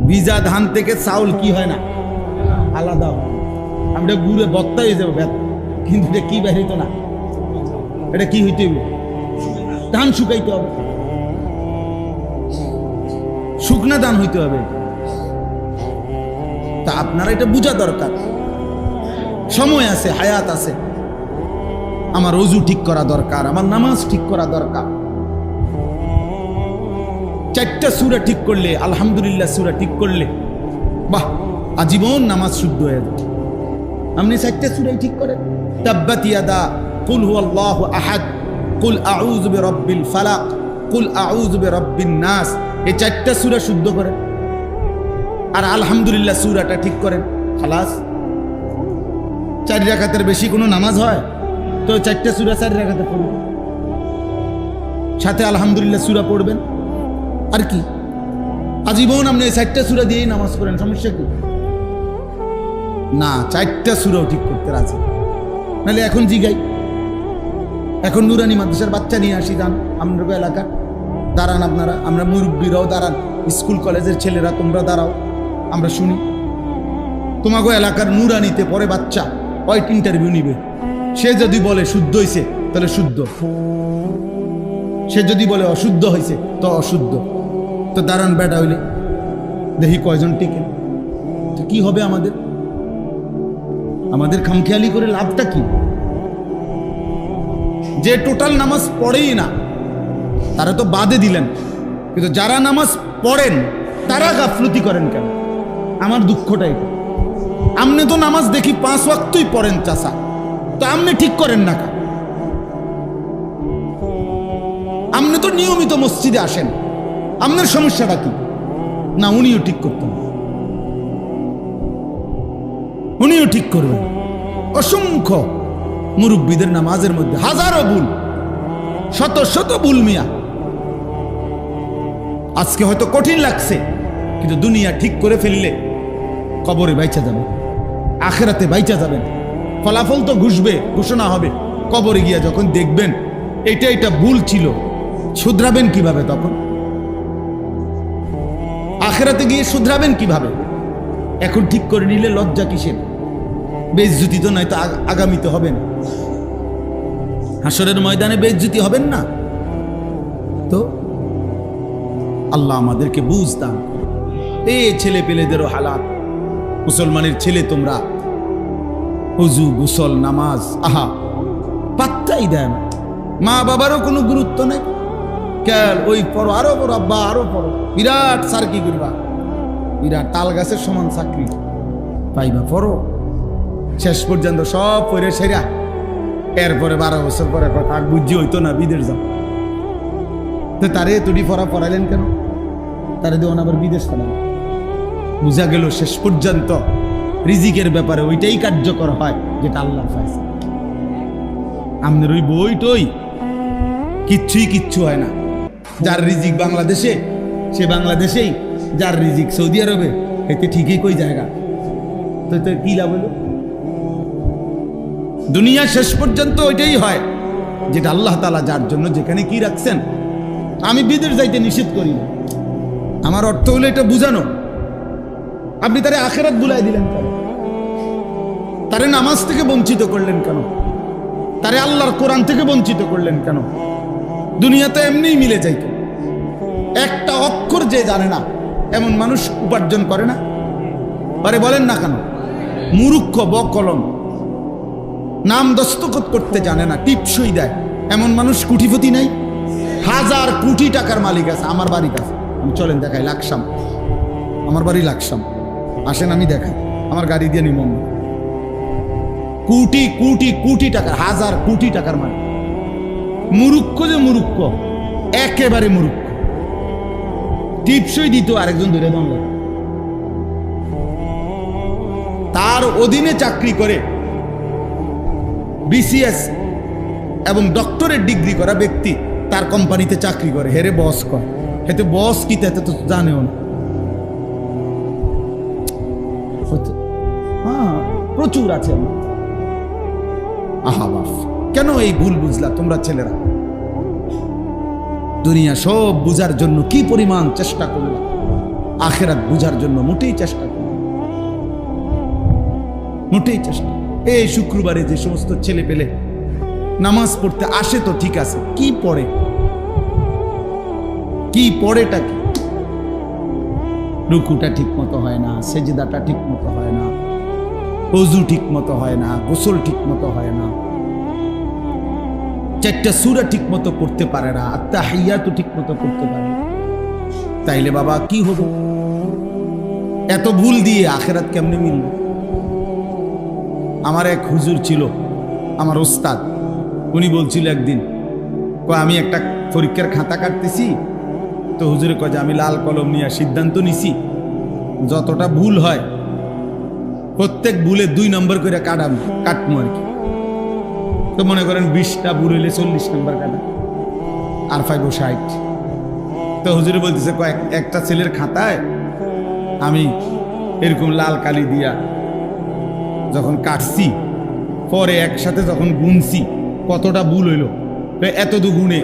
ভিজা ধান থেকে চাউল কি হয় না, আলাদা হয়। আমরা গুড়ে বত্তা হয়ে যাবো, কিন্তু এটা কি বেরিত না, এটা কি হইতে হবে, ধান শুকাইতে হবে, শুকনা ধান হইতে হবে। তা আপনারা এটা বোঝা দরকার। সময় আছে, হায়াত আছে, আমার ওযু ঠিক করা দরকার, আমার নামাজ ঠিক করা দরকার। 4টা সূরা ঠিক করলে, আলহামদুলিল্লাহ সূরা ঠিক করলে, বাহ, আজীবন নামাজ শুদ্ধ হয়ে যাবে। আপনি 4টা সূরাই ঠিক করেন, তাব্বাত ইয়াদা, কুল হুয়াল্লাহু আহাদ, কুল আউযু বিরাব্বিল ফালাক, কুল আউযু বিরাব্বিন নাস, এই 4টা সূরা শুদ্ধ করেন, আর আলহামদুলিল্লাহ সূরাটা ঠিক করেন, খালাস। 4 রাকাতের বেশি কোনো নামাজ হয়? তো 4টা সূরা 4 রাকাতে পড়বেন, সাথে আলহামদুলিল্লাহ সূরা পড়বেন। আর কি, আজীবন আপনি এই 4টা সূরা দিয়েই নামাজ পড়েন, সমস্যা কি? না, 4টা সূরাও ঠিক করতে রাজি। নাহলে এখন জিগাই, এখন নুরানি মাদ্রাসার বাচ্চা নিয়ে আসি, যান আপনার এলাকা, দাঁড়ান আপনারা, আমরা মুরব্বীরাও দাঁড়ান, স্কুল কলেজের ছেলেরা তোমরা দাঁড়াও, আমরা শুনি। তোমাকে এলাকার নুরানিতে পরে বাচ্চা কয়েক ইন্টারভিউ নিবে, সে যদি বলে শুদ্ধ হয়েছে তাহলে শুদ্ধ, সে যদি বলে অশুদ্ধ হয়েছে তো অশুদ্ধ। তো দাঁড়ান বেটা হইলে দেখি কয়জন টিকে। তো কি হবে আমাদের? আমাদের খামখেয়ালি করে লাভটা কি? যে টোটাল নামাজ পড়েই না তারা তো বাদে দিলেন, কিন্তু যারা নামাজ পড়েন তারা গাফলতি করেন কেন? আমার দুঃখটাই, আপনি তো নামাজ দেখি 5 ওয়াক্তই পড়েন চাচা, তো আপনি ঠিক করেন না কেন? আপনি তো নিয়মিত মসজিদে আসেন, আপনার সমস্যাটা কি? না, উনিও ঠিক করতেন, উনিও ঠিক করবেন। অসংখ্য মুরব্বীদের নামাজের মধ্যে হাজারো ভুল, শত শত ভুল মিয়া। আজকে হয়তো কঠিন লাগছে, কিন্তু দুনিয়া ঠিক করে ফেললে কবরে বাইচা যাবে, আখিরাতে বাইচা যাবেন। ফলাফল তো ঘুষবে, ঘোষণা হবে। কবরে গিয়া যখন দেখবেন এটা ভুল ছিল, শুধরাবেন কিভাবে? তখন আখিরাতে গিয়ে শুধরাবেন কিভাবে? এখন ঠিক করে নিলে লজ্জা কিসের? বেইজ্জতি তো নয় তো আগামীতে হবেন, হাসরের ময়দানে বেইজ্জতি হবেন না। তো আল্লাহ আমাদেরকে বুঝ দান। এই ছেলে পেলেদেরও হালাত, মুসলমানের ছেলে তোমরা ওযু গোসল নামাজ আহা পাত্তাই দেন, মা বাবারও কোনো গুরুত্ব নেই। কেন ওই পড়ো, আরো পড়ো আব্বা, আরো পড়ো, বিরাট স্যার কি করবা, বিরাট তাল গাছের সমান চাকরি পাইবা, পড়ো। শেষ পর্যন্ত সব পড়ে সেরা, এরপরে 12 বছর পরে কথা বুঝি হইতো না, বিদেশ যাও। তো তারে তুড়ি পড়াইলেন কেন? তারে দেওয়ান আবার বিদেশ ফেলান। বুঝা গেল শেষ পর্যন্ত রিজিকের ব্যাপারে ওইটাই কার্যকর হয় যেটা আল্লাহ পাইছে। আমাদের ওই বই টই কিচ্ছু হয় না। যার রিজিক বাংলাদেশে সে বাংলাদেশেই, যার রিজিক সৌদি আরবে এতে ঠিকই কই জায়গা। তো কি লাভ হলো? দুনিয়া শেষ পর্যন্ত ওইটাই হয় যেটা আল্লাহ তাআলা যার জন্য যেখানে কি রাখছেন। আমি বিদেশ যাইতে নিষেধ করি না, আমার অর্থ হলো এটা বুঝানো। আপনি তারে আখিরাত ভুলাই দিলেন কেন? তারে নামাজ থেকে বঞ্চিত করলেন কেন? তারে আল্লাহর কোরআন থেকে বঞ্চিত করলেন কেন? দুনিয়াতে এমনিই মিলে যাইত। একটা অক্ষর যে জানে না এমন মানুষ উপার্জন করে না পারে, বলেন না কেন? মূর্খ বকলম, নাম দস্তখত করতে জানে না, টিপসই দেয় এমন মানুষ কোটিপতি নাই? হাজার কোটি টাকার মালিক আছে। আমার বাড়ির কাছে, আমি চলেন দেখাই, লাকসাম, আমার বাড়ি লাকসাম, আসেন আমি দেখাই, আমার গাড়ি দিয়ে নিমন। কোটি কোটি কোটি টাকার, হাজার কোটি টাকার মালিক। মূর্খ যে মূর্খ, একেবারে মূর্খ। টিপসই দিত আরেকজন ধরে দম লাগে। তার অধীনে চাকরি করে বিসিএস এবং ডক্টরেট ডিগ্রি করা ব্যক্তি তার কোম্পানিতে চাকরি করে, হেরে বস কর। হেতে বস কি তাতে তো জানেও না। হ্যাঁ, প্রচুর আছে। আহা বাপ, কেন এই ভুল বুঝলা তোমরা ছেলেরা? দুনিয়া সব বুঝার জন্য কি পরিমাণ চেষ্টা করলাম, আখিরাত বুঝার জন্য মোটেই চেষ্টা করলাম, মোটেই চেষ্টা। এই শুক্রবারে যে সমস্ত ছেলে পেলে নামাজ পড়তে আসে তো ঠিক আছে, কি পড়ে? কি পড়েটা কি? রুকুটা ঠিক মতো হয় না, সেজদাটা ঠিক মতো হয় না, ওযু ঠিক মতো হয় না, গোসল ঠিক মতো হয় না, চারটা সূরা ঠিক মতো পড়তে পারে না, আত্তাহিয়াতু ঠিক মতো পড়তে পারে না। তাইলে বাবা কি হবে? এত ভুল দিয়ে আখিরাত কেমনে মিলবে? আমার এক হুজুর ছিল, আমার ওস্তাদ, উনি বলছিল একদিন, আমি একটা পরীক্ষার খাতা কাটতেছি তো হুজুরে কয় যে আমি লাল কলম নিয়ে সিদ্ধান্ত নিছি যতটা ভুল হয় প্রত্যেক ভুলে 2 নম্বর করে কাটবো আর কি। তো মনে করেন 20টা ভুল হইলে 40 নম্বর কাটা, আর 5 ও 60। তো হুজুরে বলতেছে একটা ছেলের খাতায় আমি এরকম লাল কালি দিয়া যখন কাটছি, পরে একসাথে যখন গুনছি কতটা ভুল হইল, এত দুগুণে,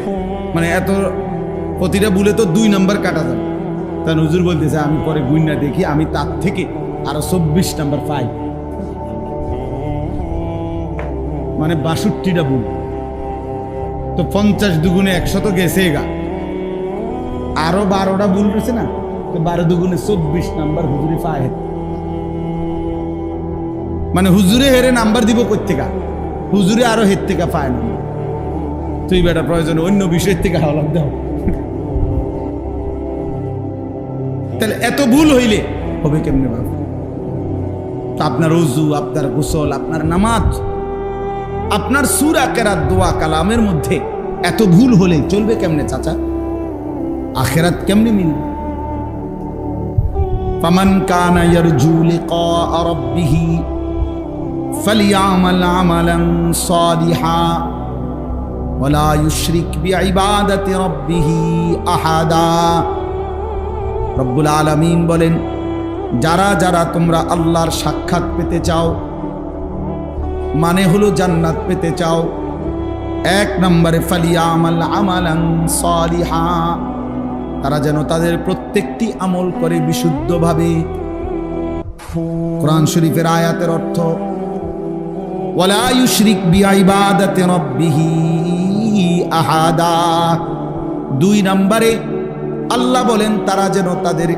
মানে এত প্রতিটা ভুলে তো 2 নম্বর কাটা যাবে। তখন হুজুর বলতেছে আমি পরে গুইনা দেখি আমি তার থেকে আরো 24 নম্বর পাই, মানে 62টা ভুল। তো 50 দুগুণে 100 তো গেছে গা, আরো 12টা ভুল রয়েছে না, তো 12 দুগুণে 24 নাম্বার হুজুরে পায়। মানে হুজুরে হেরে নাম্বার দিব কই থেকে? হুজুরে আরো হের থেকে পায় না। তুই বেটা প্রয়োজন অন্য বিষয়ের থেকে হাওলাত দাও। তাহলে এত ভুল হইলে হবে কেমনে বাবা? আপনার ওযু, আপনার গোসল, আপনার নামাজ, আপনার সূরা কেরাত, দোয়া কালামের মধ্যে এত ভুল হলে চলবে কেমনে চাচা? আখিরাত কেমনে মিলবে? ফামান কানা ইয়ারজু লিকা রাব্বিহি ফালিয়ামাল আমালান সালিহা ওয়ালা ইউশরিক বিইবাদাতি রাব্বিহি আহাদা। রব্বুল আলামিন বলেন, যারা যারা তোমরা আল্লাহর সাক্ষাৎ পেতে চাও, মানে হলো জান্নাত পেতে চাও, 1 নম্বরে ফালিয়ামাল আমালান সালিহা, তারা যেন তাদের প্রত্যেকটি আমল করে বিশুদ্ধভাবে। কোরআন শরীফের আয়াতের অর্থ ওয়ালা ইউশরিক বিইবাদাতি রাব্বিহি আহাদা। 2 নম্বরে আল্লাহ বলেন তারা যেন তাদের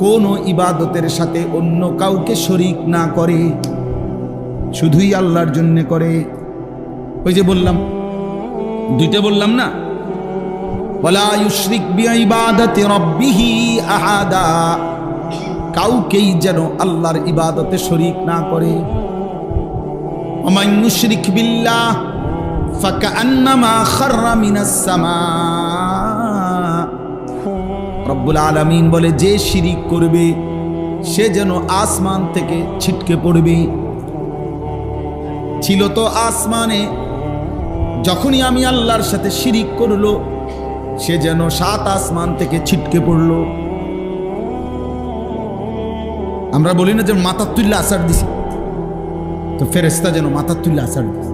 কোনো ইবাদতের সাথে অন্য কাউকে শরীক না করে, শুধুই আল্লাহর জন্য করে। ওই যে বললাম, 2টা বললাম না, ওয়ালা ইউশরিক বিইবাদাতি রাব্বিহি আহাদা, কাউকেই যেন আল্লাহর ইবাদতে শরীক না করে। ওমান ইউশরিক বিল্লাহ ফাকান্নামা খাররা মিনাস সামা। রব্বুল আলামিন বলে, যে শিরিক করবে সে যেন আসমান থেকে ছিটকে পড়বে। ছিল তো আসমানে, যখনই আমি আল্লাহর সাথে শিরিক করলো সে যেন 7 আসমান থেকে ছিটকে পড়লো। আমরা বলি না যে মাথার তুল্লা আসার দিছি, তো ফেরেশতা যেন মাথার তুল্লা আসার দিছে।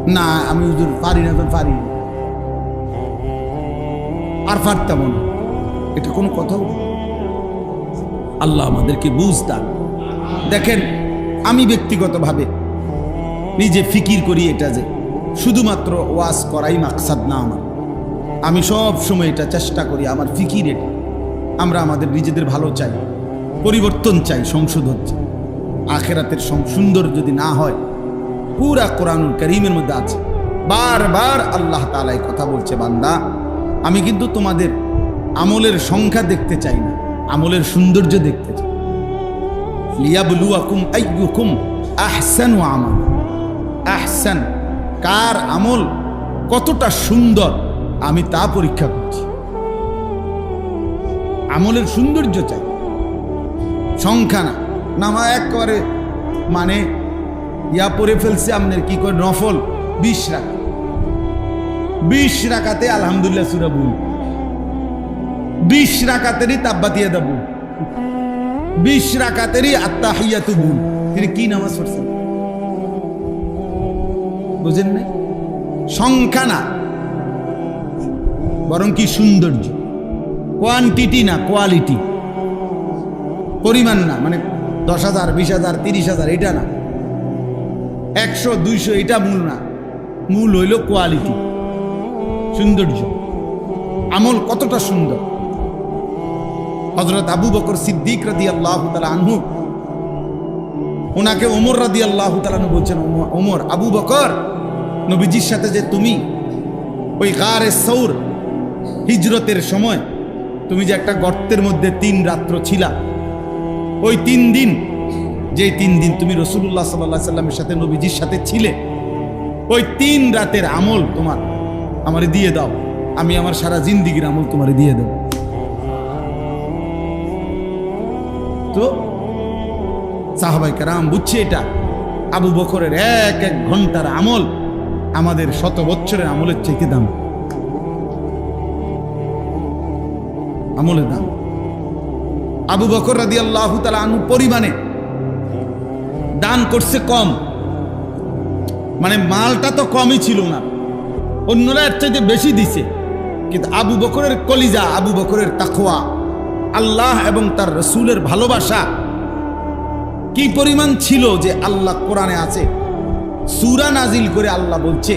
না আমি হুজুর পারি না, তো পারি না, আর পারতাম না, এটা কোনো কথা? আল্লাহ আমাদেরকে বুঝ দান। দেখেন, আমি ব্যক্তিগতভাবে নিজে ফিকির করি এটা যে শুধুমাত্র ওয়াজ করাই মাকসাদ না আমার। আমি সব সময় এটা চেষ্টা করি, আমার ফিকির এটা, আমরা আমাদের নিজেদের ভালো চাই, পরিবর্তন চাই, সংশোধন চাই। আখেরাতের সুন্দর যদি না হয়, পুরা কোরআনুল কারীমের মধ্যে আছে, বারবার আল্লাহ তাআলা এই কথা বলছে, বান্দা আমি কিন্তু তোমাদের আমলের সংখ্যা দেখতে চাই না, আমলের সৌন্দর্য দেখতে চাই। লিয়াবলুয়াকুম আইয়ুকুম আহসানু আমালা, আহসান কার আমল কতটা সুন্দর আমি তা পরীক্ষা করছি। আমলের সৌন্দর্য চাই, সংখ্যা না। নামা একবারে মানে ইয়া পড়ে ফেলছে আপনার কি করে নফল 20 রাকাত, 20 রাকাতে আলহামদুলিল্লাহ সূরা বুল, 20 রাকাতেরই তাব্বাতিয়া দাবু, 20 রাকাতেরই আত্তাহিয়াতু বুল। তিনি কি নামাজ পড়ছেন বুঝেন না? সংখ্যা না, বরং কি সৌন্দর্য, কোয়ান্টিটি না কোয়ালিটি, পরিমাণ না, মানে 10,000 20,000 30,000 এটা না, 100 200 এটা মূল না, মূল হইল কোয়ালিটি, সৌন্দর্য, আমল কতটা সুন্দর। হযরত আবু বকর সিদ্দিক রাদিয়াল্লাহু তাআলা আনহু, ওনাকে ওমর রাদিয়াল্লাহু তাআলা আনহু বলছেন, ওমর, আবু বকর, নবীজির সাথে যে তুমি ওই গারে সৌর হিজরতের সময় তুমি যে একটা গর্তের মধ্যে 3 রাত্র ছিলা, ওই 3 দিন, যে 3 দিন তুমি রাসূলুল্লাহ সাল্লাল্লাহু আলাইহি সাল্লামের সাথে নবীজির সাথে ছিলে, ওই 3 রাতের আমল তোমার আমারে দিয়ে দাও, আমি আমার সারা জিন্দেগীর আমল তোমারে দিয়ে দেব। তো সাহাবায়ে কেরাম বুঝছে এটা আবু বকরের এক এক ঘন্টার আমল আমাদের 100 বছরের আমলের চাইতে দাম, আমলের দাম। আবু বকর রাদিয়াল্লাহু তাআলা আনহু পরিমাণে দান করছে কম, মানে মালটা তো কমই ছিল না, অন্যরা এর চাইতে বেশি দিছে, কিন্তু আবু বকরের কলিজা, আবু বকরের তাকওয়া, আল্লাহ এবং তার রাসূলের ভালোবাসা কি পরিমাণ ছিল যে আল্লাহ কোরআনে আছে, সূরা নাজিল করে আল্লাহ বলছে,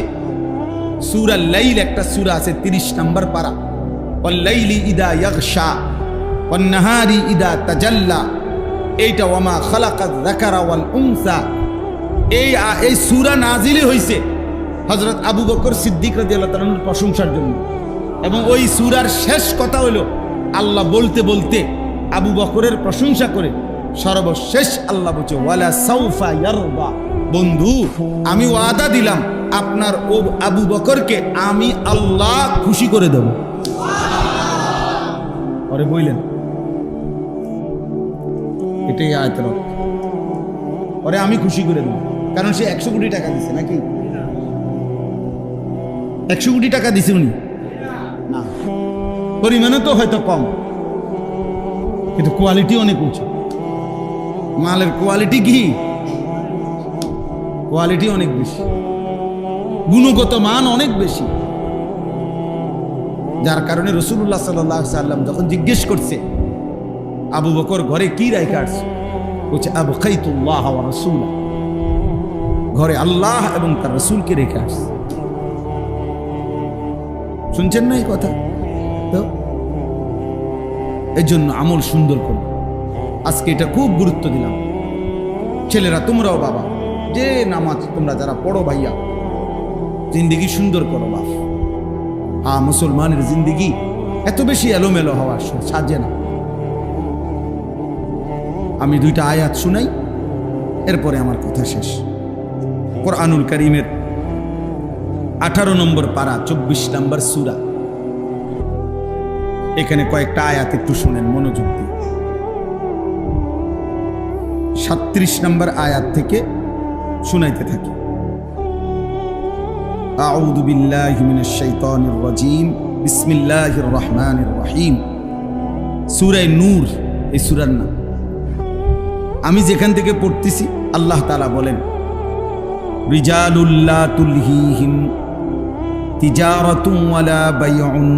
সূরা লাইল একটা সূরা আছে 30 নম্বর পারা, ওয়াল লাইলি ইদা ইয়াগশা ওয়ান নাহারি ইদা তাজাল্লা, এইটা ওয়ামা খালাকাত যাকারা ওয়াল উনসা, এই সূরা নাজিলই হইছে হযরত আবু বকর সিদ্দিক রাদিয়াল্লাহু তাআলার প্রশংসার জন্য। এবং ওই সূরার শেষ কথা হলো আল্লাহ বলতে বলতে আবু বকরের প্রশংসা করে সর্বশেষ আল্লাহ বলছে, ওয়ালা সাউফা ইয়ারদা, বন্ধু আমি ওয়াদা দিলাম আপনার ও আবু বকরকে আমি আল্লাহ খুশি করে দেব। আরে বললেন এটাই আয়াতের অর্থ, ওরে আমি খুশি করে দেব, কারণ সে 100 কোটি টাকা দিছে নাকি? 100 কোটি টাকা দিছে উনি না, পরিমাণে তো হয়তো কম, কিন্তু কোয়ালিটি অনেক উঁচু। মালের কোয়ালিটি কি? কোয়ালিটি অনেক বেশি, গুণগত মান অনেক বেশি, যার কারণে রাসূলুল্লাহ সাল্লাল্লাহু আলাইহি সাল্লাম যখন জিজ্ঞেস করছে আবু বকর ঘরে কি রাইখা আসছে, বলছে আবকাইতুল্লাহ ওয়া রাসূলা, ঘরে আল্লাহ এবং তার রাসূলকে রেখে আসছে। শুনছেন না এই কথা? তো এই জন্য আমল সুন্দর করো, আজকে এটা খুব গুরুত্ব দিলাম। ছেলেরা তোমরাও বাবা, যে নামাজ তোমরা যারা পড়ো ভাইয়া, জিন্দিগি সুন্দর করো বাপ। মুসলমানের জিন্দিগি এত বেশি এলোমেলো হওয়ার সাজে না। আমি 2টা আয়াত শুনাই, এরপরে আমার কথা শেষ। কোরআনুল কারীমের 18 নম্বর পারা 24 নম্বর সূরা, এখানে কয়েকটা আয়াত একটু শুনেন মনোযোগ দিয়ে। 37 নম্বর আয়াত থেকে শুনাইতে থাকি। আউযু বিল্লাহি মিনাশ শাইতানির রাজীম, বিসমিল্লাহির রহমানির রহিম। সূরা নূর এই সূরার নাম। আমি যেখান থেকে পড়তেছি আল্লাহ তাআলা বলেন, রিজালুল লা তুলহিহিম তিজারাতুন ওয়ালা বাইউন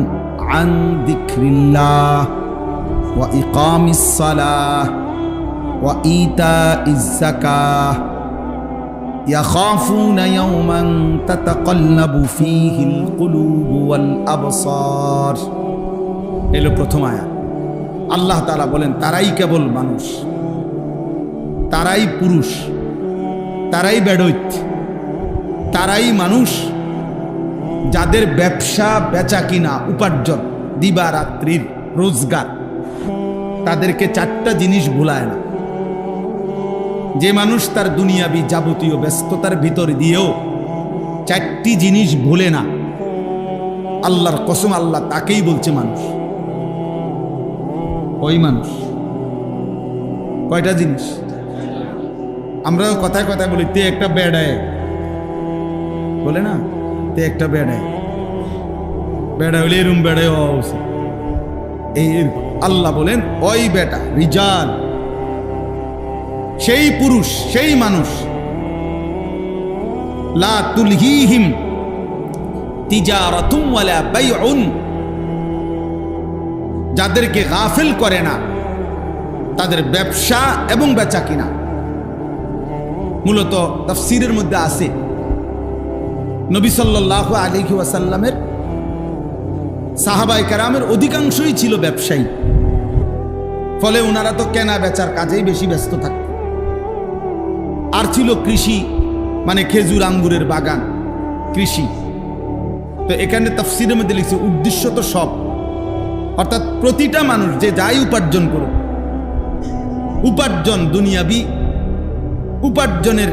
আন যিকরিল্লাহ ওয়া ইকামিস সালাহ ওয়া ইতাইজ যাকাহ ইয়াখাফুনা ইয়াওমান তাতাকাল্লাবু ফীহিল কুলুবু ওয়াল আবসার। এলো প্রথম আয়াত। আল্লাহ তাআলা বলেন তারাই কেবল মানুষ, তারাই পুরুষ, তারাই বেডৈত, তারাই মানুষ যাদের ব্যবসা বেচা কিনা উপার্জন দিবা রাত্রির রোজগার তাদেরকে চারটা জিনিস ভুলায় না। যে মানুষ তার দুনিয়াবি যাবতীয় ব্যস্ততার ভিতর দিয়েও চারটি জিনিস ভুলে না, আল্লাহর কসম আল্লাহ তাকেই বলছে মানুষ। ওই মানুষ কয়টা জিনিস? আমরা কথায় কথায় বলি তে একটা বেড়ায়, বলে না তে একটা বেড়ায়, বেড়া হলে এরম বেড়ায় এই আল্লাহ বলেন ওই বেটা রিজাল, সেই পুরুষ, সেই মানুষ লা তুলহিহিম তিজারাতুন ওয়ালা বাইউন, যাদেরকে গাফিল করে না তাদের ব্যবসা এবং বেচা কিনা। মূলত তাফসীরের মধ্যে আছে নবী সাল্লাল্লাহু আলাইহি ওয়াসাল্লামের সাহাবায়ে কেরামের অধিকাংশই ছিল ব্যবসায়ী, ফলে ওনারা তো কেনা বেচার কাজেই বেশি ব্যস্ত থাকত। আর ছিল কৃষি, মানে খেজুর আঙ্গুরের বাগান, কৃষি। তো এখানে তাফসীরের মধ্যে লিখছে উদ্দেশ্য তো সব, অর্থাৎ প্রতিটা মানুষ যে যাই উপার্জন করুক, উপার্জন দুনিয়াবি উপার্জনের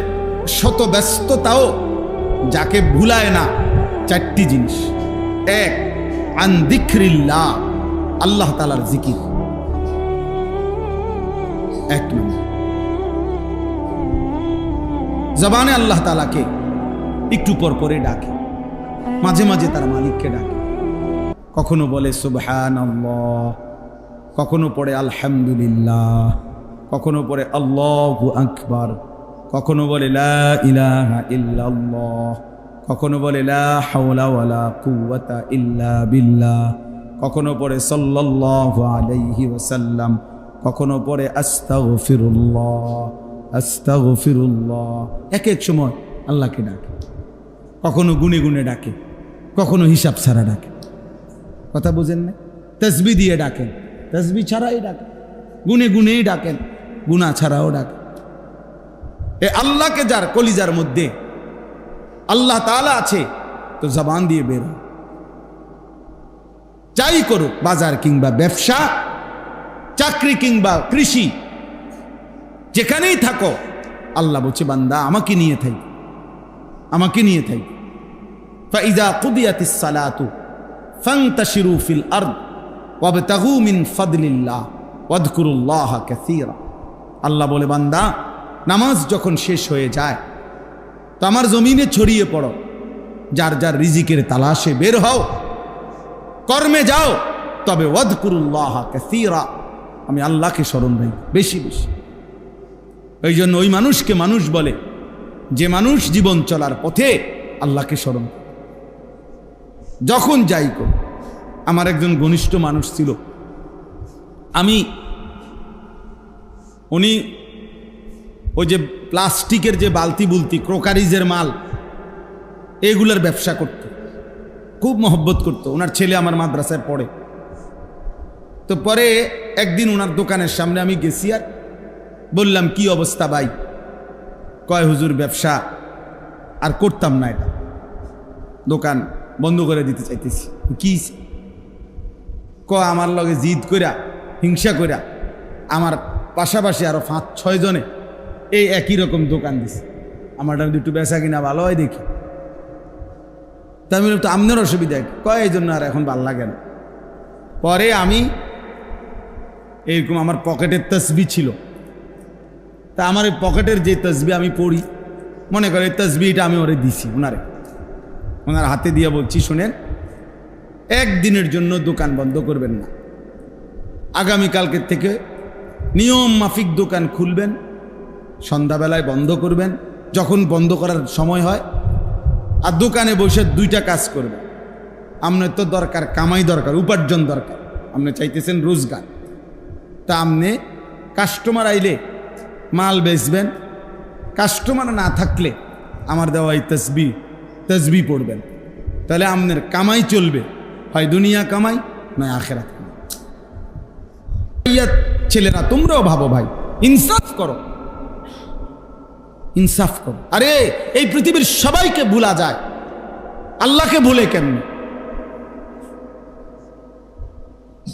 শত ব্যস্ততাও যাকে ভুলায় না চারটি জিনিস। এক, আন যিকরিল্লাহ, আল্লাহ তাআলার জিকির। এক নম্বর, জবানে আল্লাহ তাআলাকে একটু পর পরে ডাকে, মাঝে মাঝে তার মালিককে ডাকে। কখনো বলে সুবহানাল্লাহ, কখনো পড়ে আলহামদুলিল্লাহ, কখনো পড়ে আল্লাহু আকবার, কখনো বলে লা ইলাহা ইল্লাল্লাহ, কখনো বলে লা হাওলা ওয়ালা কুওয়াতা ইল্লা বিল্লাহ, কখনো পড়ে সাল্লাল্লাহু আলাইহি ওয়াসাল্লাম, কখনো পড়ে আস্তাগফিরুল্লাহ আস্তাগফিরুল্লাহ। এক এক সময় আল্লাহকে ডাকে, কখনো গুনে গুনে ডাকে, কখনো হিসাব ছাড়া ডাকে। কথা বুঝেন না? তাসবিহ দিয়ে ডাকেন, তাসবিহ ছাড়াই ডাকেন, গুনে গুনেই ডাকেন, গুনাহ ছাড়াও ডাকেন। এ আল্লাহকে যার কলিজার মধ্যে আল্লাহ তাআলা আছে, তো জবান দিয়ে বের হয়। যাই করুক, বাজার কিংবা ব্যবসা, চাকরি কিংবা কৃষি, যেখানেই থাকো, আল্লাহ বলছে বান্দা আমাকে নিয়ে থাই, আমাকে নিয়ে থাই। ফাইযা কুদিয়াতিস সালাতু ফান্তাশিরু ফিল আরদ ওয়াবতাগু মিন ফাদলিল্লাহ ওয়াযকুরুল্লাহা কাসীরা। আল্লাহ বলে বান্দা নামাজ যখন শেষ হয়ে যায় তো আমার জমিনে ছড়িয়ে পড়ো, যার যার রিজিকের তালাশে বের হও, কর্মে যাও, তবে ওয়াযকুরুল্লাহা কাসীরা, আমি আল্লাহকে স্মরণ রাখি বেশি বেশি। এই জন্য ওই মানুষকে মানুষ বলে যে মানুষ জীবন চলার পথে আল্লাহকে স্মরণ। যখন যাই কর, আমার একজন ঘনিষ্ঠ মানুষ ছিল, উনি ওই যে প্লাস্টিকের যে বালতি বুলতি, ক্রোকারিজের মাল, এগুলার ব্যবসা করত, খুব মহব্বত করত। ওনার ছেলে আমার মাদ্রাসায় পড়ে। তো পরে একদিন ওনার দোকানের সামনে আমি গেছি, আর বললাম কি অবস্থা ভাই? কয় হুজুর ব্যবসা আর করতাম না, এটা দোকান বন্ধ করে দিতে চাইতেছি। কি আমার লগে জিদ কইরা, হিংসা কইরা, আমার পাশাপাশি আরো 5-6 জনে এই একই রকম দোকান দিছে, আমারটা একটু বেচা কিনা ভালো হয় দেখি। তা আমি তো আপনার অসুবিধা কয়, এই জন্য আর এখন ভাল লাগে না। পরে আমি এইরকম আমার পকেটের তসবিহ ছিল, তা আমার এই পকেটের যে তসবিহ আমি পড়ি, মনে করে এই তসবিহটা আমি ওরে দিছি, ওনার হাতে দিয়ে বলছি শোনেন, একদিনের জন্য দোকান বন্ধ করবেন না, আগামীকালকের থেকে নিয়ম মাফিক দোকান খুলবেন, সন্ধ্যাবেলায় বন্ধ করবেন, যখন বন্ধ করার সময় হয় আর দোকানে বসে দুইটা কাজ করবে। আপনার তো দরকার কামাই, দরকার উপার্জন দরকার, আপনি চাইতেছেন রোজগার। তা আপনি কাস্টমার আইলে মাল বেচবেন, কাস্টমার না থাকলে আমার দেওয়া এই তসবি পড়বেন। তাহলে আপনার কামাই চলবে, হয় দুনিয়া কামাই নয় আখেরাত কামাই। ছেলেরা তোমরাও ভাবো ভাই, ইনসাফ করো, ইনসাফ করো। আরে এই পৃথিবীর সবাইকে ভুলা যায়, আল্লাহকে ভুলে কেমন?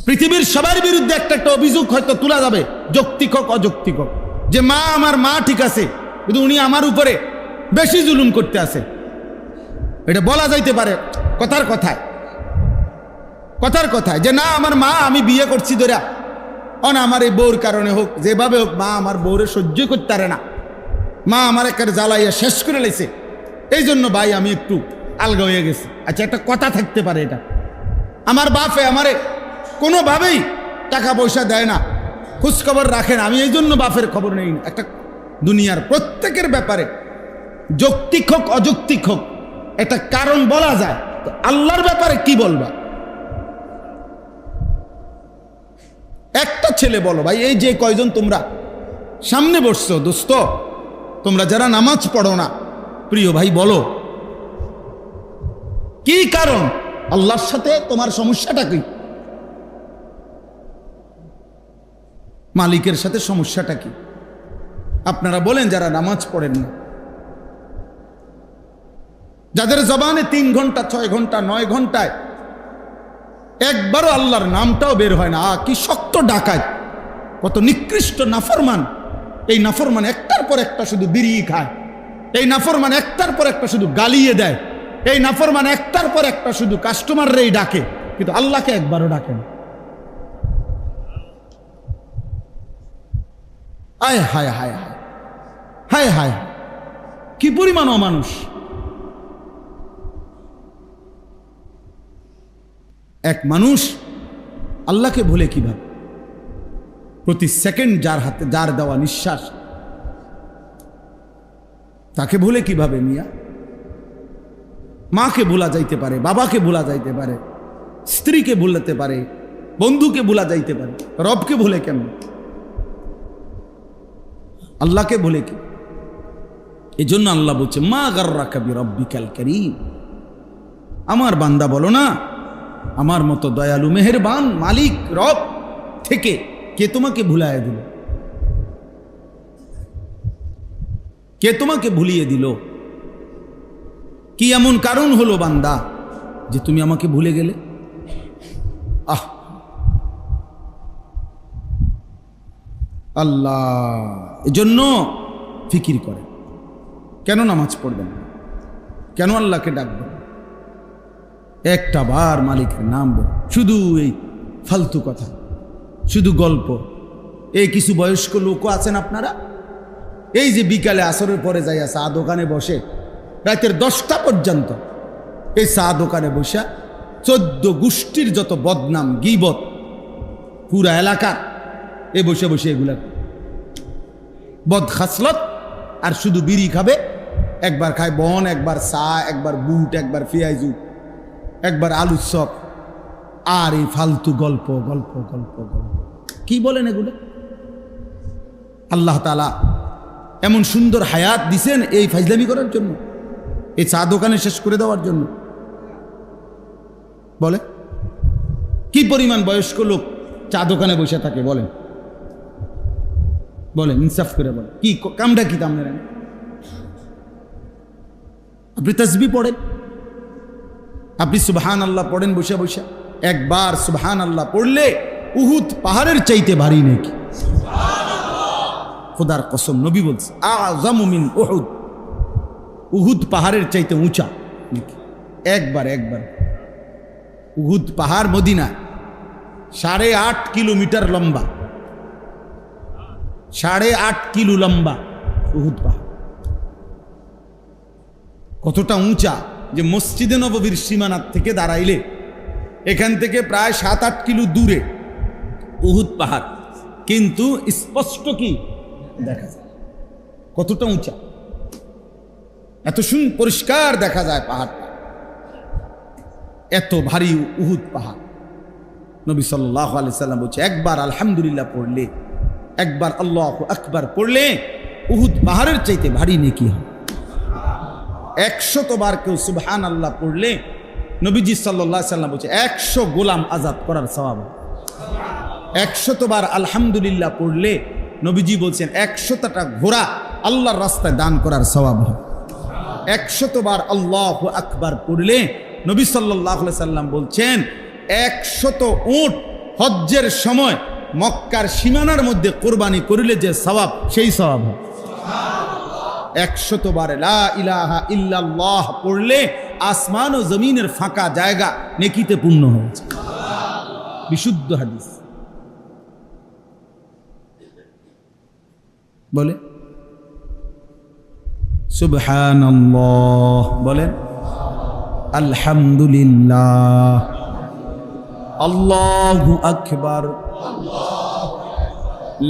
পৃথিবীর সবার বিরুদ্ধে একটা একটা অভিযোগ হয়তো তোলা যাবে, যৌক্তিক হোক অযৌক্তিক হোক, যে মা আমার মা ঠিক আছে কিন্তু উনি আমার উপরে বেশি জুলুম করতে আছে, এটা বলা যাইতে পারে কথার কথায় যে না আমার মা, আমি বিয়ে করছি ধরা আমার এই বউর কারণে হোক, যেভাবে হোক মা আমার বউরে সহ্য করতে পারে না, মা আমার একেবারে জ্বালাইয়া শেষ করে লেছে, এই জন্য ভাই আমি একটু আলগা হয়ে গেছি। আচ্ছা, একটা কথা থাকতে পারে, এটা আমার বাপে আমারে কোনোভাবেই টাকা পয়সা দেয় না, খোঁজখবর রাখে না, আমি এই জন্য বাপের খবর নেই না। একটা দুনিয়ার প্রত্যেকের ব্যাপারে যৌক্তিক হোক অযৌক্তিক হোক একটা কারণ বলা যায়, তো আল্লাহর ব্যাপারে কি বলবা? একটা ছেলে বলো ভাই, এই যে কয়জন তোমরা সামনে বসছো দোস্ত, তোমরা যারা নামাজ পড়ো না, প্রিয় ভাই বলো কি কারণ? আল্লাহর সাথে তোমার সমস্যাটা কি? মালিকের সাথে সমস্যাটা কি? আপনারা বলেন যারা নামাজ পড়েন না, যাদের জবানে 3 ঘন্টা 6 ঘন্টা 9 ঘন্টায় একবারও আল্লাহর নামটাও বের হয় না, কি শক্ত ডাকায়, কত নিকৃষ্ট নাফরমান। এই নাফরমান একটার পর একটা শুধু বিড়ি খায়, এই নাফরমান একটার পর একটা শুধু গালিয়ে দেয়, এই নাফরমান একটার পর একটা শুধু কাস্টমাররেই ডাকে, কিন্তু আল্লাহকে একবারও ডাকে না। হায় হায় হায় হায় হায় হায়, কি পরিমাণ অমানুষ! এক মানুষ আল্লাহকে ভুলে কিভাবে? প্রতি সেকেন্ড যার দেওয়া নিঃশ্বাস, তাকে ভুলে কিভাবে মিয়া? মাকে ভোলা যাইতে পারে, বাবাকে ভোলা যাইতে পারে, স্ত্রীকে ভুলতে পারে, বন্ধুকে ভোলা যাইতে পারে, রবকে ভুলে কেমন? আল্লাহকে ভুলে কি? এই জন্য আল্লাহ বলছে মা গাররাকা বিরাব্বিকাল কারীম। আমার বান্দা বলো না, আমার মতো দয়ালু মেহেরবান মালিক রব থেকে কে তোমাকে ভুলাইয়া দিল? কে তোমাকে ভুলিয়ে দিল? কি এমন কারণ হলো বান্দা যে তুমি আমাকে ভুলে গেলে? আল্লাহ এজন্য ফিকির করে, কেন নামাজ পড়বেন, কেন আল্লাহকে ডাকবেন, একটা বার মালিকের নাম বল, শুধু এই ফালতু কথা, শুধু গল্প। এই কিছু বয়স্ক লোকও আছেন আপনারা, এই যে বিকালে আসরের পরে যাইয়া চা দোকানে বসে রাতের 10টা পর্যন্ত, এই চা দোকানে বসে 14 গোষ্ঠীর যত বদনাম গীবত পুরা এলাকা, এ বসে বসে এগুলা বদ খাসলত, আর শুধু বিড়ি খাবে, একবার খায় বন, একবার চা, একবার বুট, একবার পেঁয়াজু, একবার আলুর চপ, আর এই ফালতু গল্প গল্প গল্প গল্প। কি বলেন এগুলো? আল্লাহ তাআলা এমন সুন্দর হায়াত দিছেন এই ফাজলামি করার জন্য, এই চা দোকানে শেষ করে দেওয়ার জন্য? বলে কি পরিমাণ বয়স্ক লোক চা দোকানে বসে থাকে? বলেন বলেন, ইনসাফ করে বলেন, কি কামটা কি? তামনে আপনি তাসবিহ পড়েন, আপনি সুবহানাল্লাহ পড়েন বসে বসে, একবার সুবহানাল্লাহ পড়লে উহুদ পাহাড়ের চাইতে ভারী নাকি? খোদার কসম, নবী বলছে আযমু মিন উহুদ, উহুদ পাহাড়ের চাইতে উঁচা নাকি? একবার উহুদ পাহাড় মদিনা 8.5 কিলোমিটার লম্বা, 8.5 কিলো লম্বা উহুদ পাহাড়। কতটা উঁচা যে মসজিদে নববীর সীমানার থেকে দাঁড়াইলে এখান থেকে প্রায় 7-8 কিলো দূরে উহুদ পাহাড়, কিন্তু স্পষ্ট কি দেখা যায় কতটা উঁচা। এত পরিষ্কার দেখা যায় পাহাড়টা, এত ভারী উহুদ পাহাড়। নবী সাল্লাল্লাহু আলাইহি সাল্লাম বলছে, একবার আলহামদুলিল্লাহ পড়লে, একবার আল্লাহু আকবার পড়লে উহুদ পাহাড়ের চাইতে ভারী নেকি হয়। 100 বার কেউ সুবহানাল্লাহ পড়লে নবীজি সাল্লাল্লাহু আলাইহি সাল্লাম বলছে 100 গোলাম আজাদ করার সওয়াব। 100 বার আলহামদুলিল্লাহ পড়লে নবীজি বলছেন 100টা ঘোড়া আল্লাহর রাস্তায় দান করার সওয়াব হয়। 100 বার আল্লাহু আকবার পড়লে নবী সাল্লাল্লাহু আলাইহি সাল্লাম বলছেন 100 উট হজ্জের সময় মক্কার সীমানার মধ্যে কোরবানি করিলে যে সওয়াব, সেই সওয়াব হয়। 100 বার লা ইলাহা ইল্লাল্লাহ পড়লে আসমান ও জমিনের ফাঁকা জায়গা নেকিতে পূর্ণ হয়েছে। বিশুদ্ধ হাদিস। বলে সুবহানাল্লাহ, বলেন আলহামদুলিল্লাহ, আল্লাহু আকবার,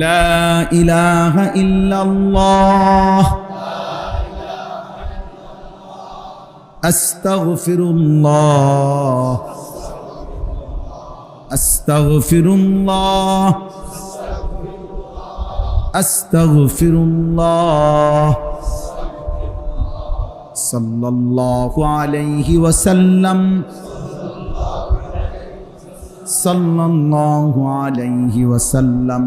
লা ইলাহা ইল্লাল্লাহ, আস্তাগফিরুল্লাহ, আস্তাগফিরুল্লাহ, আস্তাগফিরুল্লাহ, সাল্লাল্লাহু আলাইহি ওয়াসাল্লাম, সাল্লাল্লাহু আলাইহি ওয়াসাল্লাম।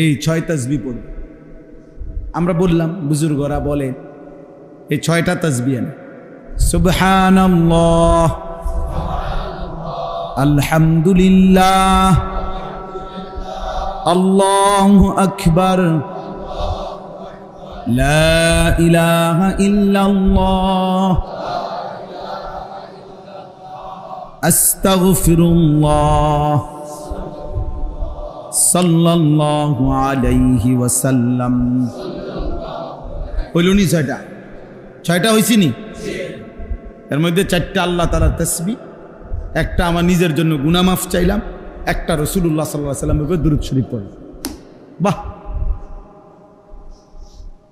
এই 6 তাসবিহ পড়ব। আমরা বললাম, বুজুর্গরা বলে এই 6টা তাসবিহ না, সুবহানাল্লাহ, আলহামদুলিল্লাহ, আল্লাহু আকবার, লা ইলাহা ইল্লাল্লাহ, আস্তাগফিরুল্লাহ, সাল্লাল্লাহু আলাইহি ওয়াসাল্লাম। হইলনি 6টা হইছি নি? এর মধ্যে 4টা আল্লাহ তাআলার তাসবিহ, একটা আমার নিজের জন্য গুনাহ মাফ চাইলাম, একটা রাসূলুল্লাহ সাল্লাল্লাহু আলাইহি ওয়াসাল্লামের উপর দুরূদ শরীফ পড়লাম। বাহ,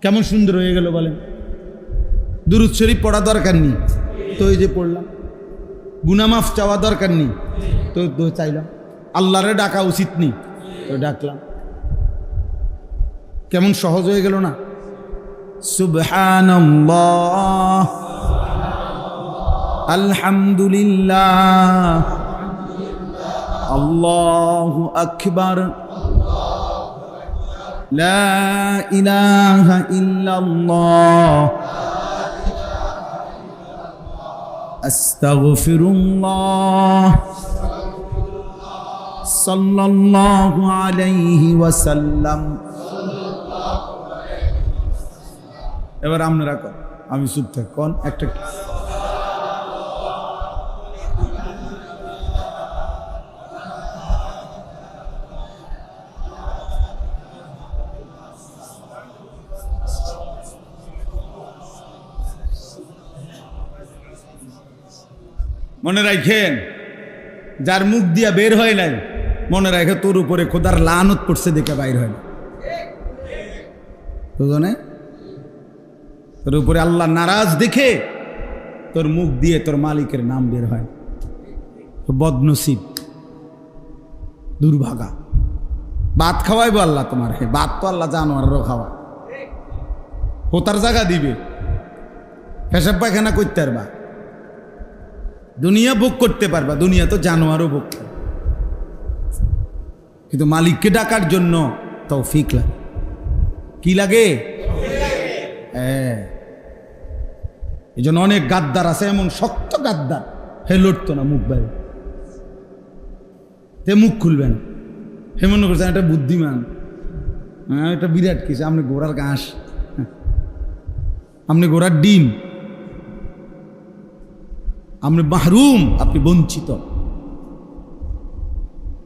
কেমন সুন্দর হয়ে গেল বলেন। দুরূদ শরীফ পড়া দরকার নেই তো এই যে পড়লাম, গুনাহ মাফ চাওয়া দরকার নেই তো চাইলাম, আল্লাহরে ডাকা উচিত নেই তো ডাকলাম। কেমন সহজ হয়ে গেল না? সুবহানাল্লাহ, আলহামদুলিল্লাহ, আল্লাহু আকবার, লা ইলাহা ইল্লাল্লাহ, আস্তাগফিরুল্লাহ, সাল্লাল্লাহু আলাইহি ওয়াসাল্লাম। এবার আপনারা কন, আমি চুপ থাক, কন একটা। মনে রাখেন, যার মুখ দিয়া বের হয় নাই, মনে রাখে তোর উপরে খোদার লানত পড়ছে দেখে বাইর হয় না। বুঝনে? তোর উপরে আল্লাহ নারাজ দেখে তোর মুখ দিয়ে তোর মালিকের নাম বের হয়। তো বদনসিব, দুর্ভাগা। ভাত খাওয়াইবো আল্লাহ তোমার, ভাত তো আল্লাহ জানোয়ারেরও খাওয়া, হোতার জায়গা দিবে, পেশাব পায়খানা করতে পারবা, দুনিয়া ভোগ করতে পারবা, দুনিয়া তো জানোয়ারও ভোগ করে, কিন্তু মালিককে ডাকার জন্য তৌফিক লাগে। কি লাগে? হ্যাঁ, এই জন্য অনেক গাদ্দার আছে, এমন শক্ত গাদ্দার, হে লড়তো না মুখ বাইরে, তে মুখ খুলবেন, হে মনে করছেন এটা বুদ্ধিমান, হ্যাঁ এটা বিরাট কিছু, আপনি ঘোড়ার ঘাস, আপনি ঘোড়ার ডিম, আপনি মাহরুম, আপনি বঞ্চিত,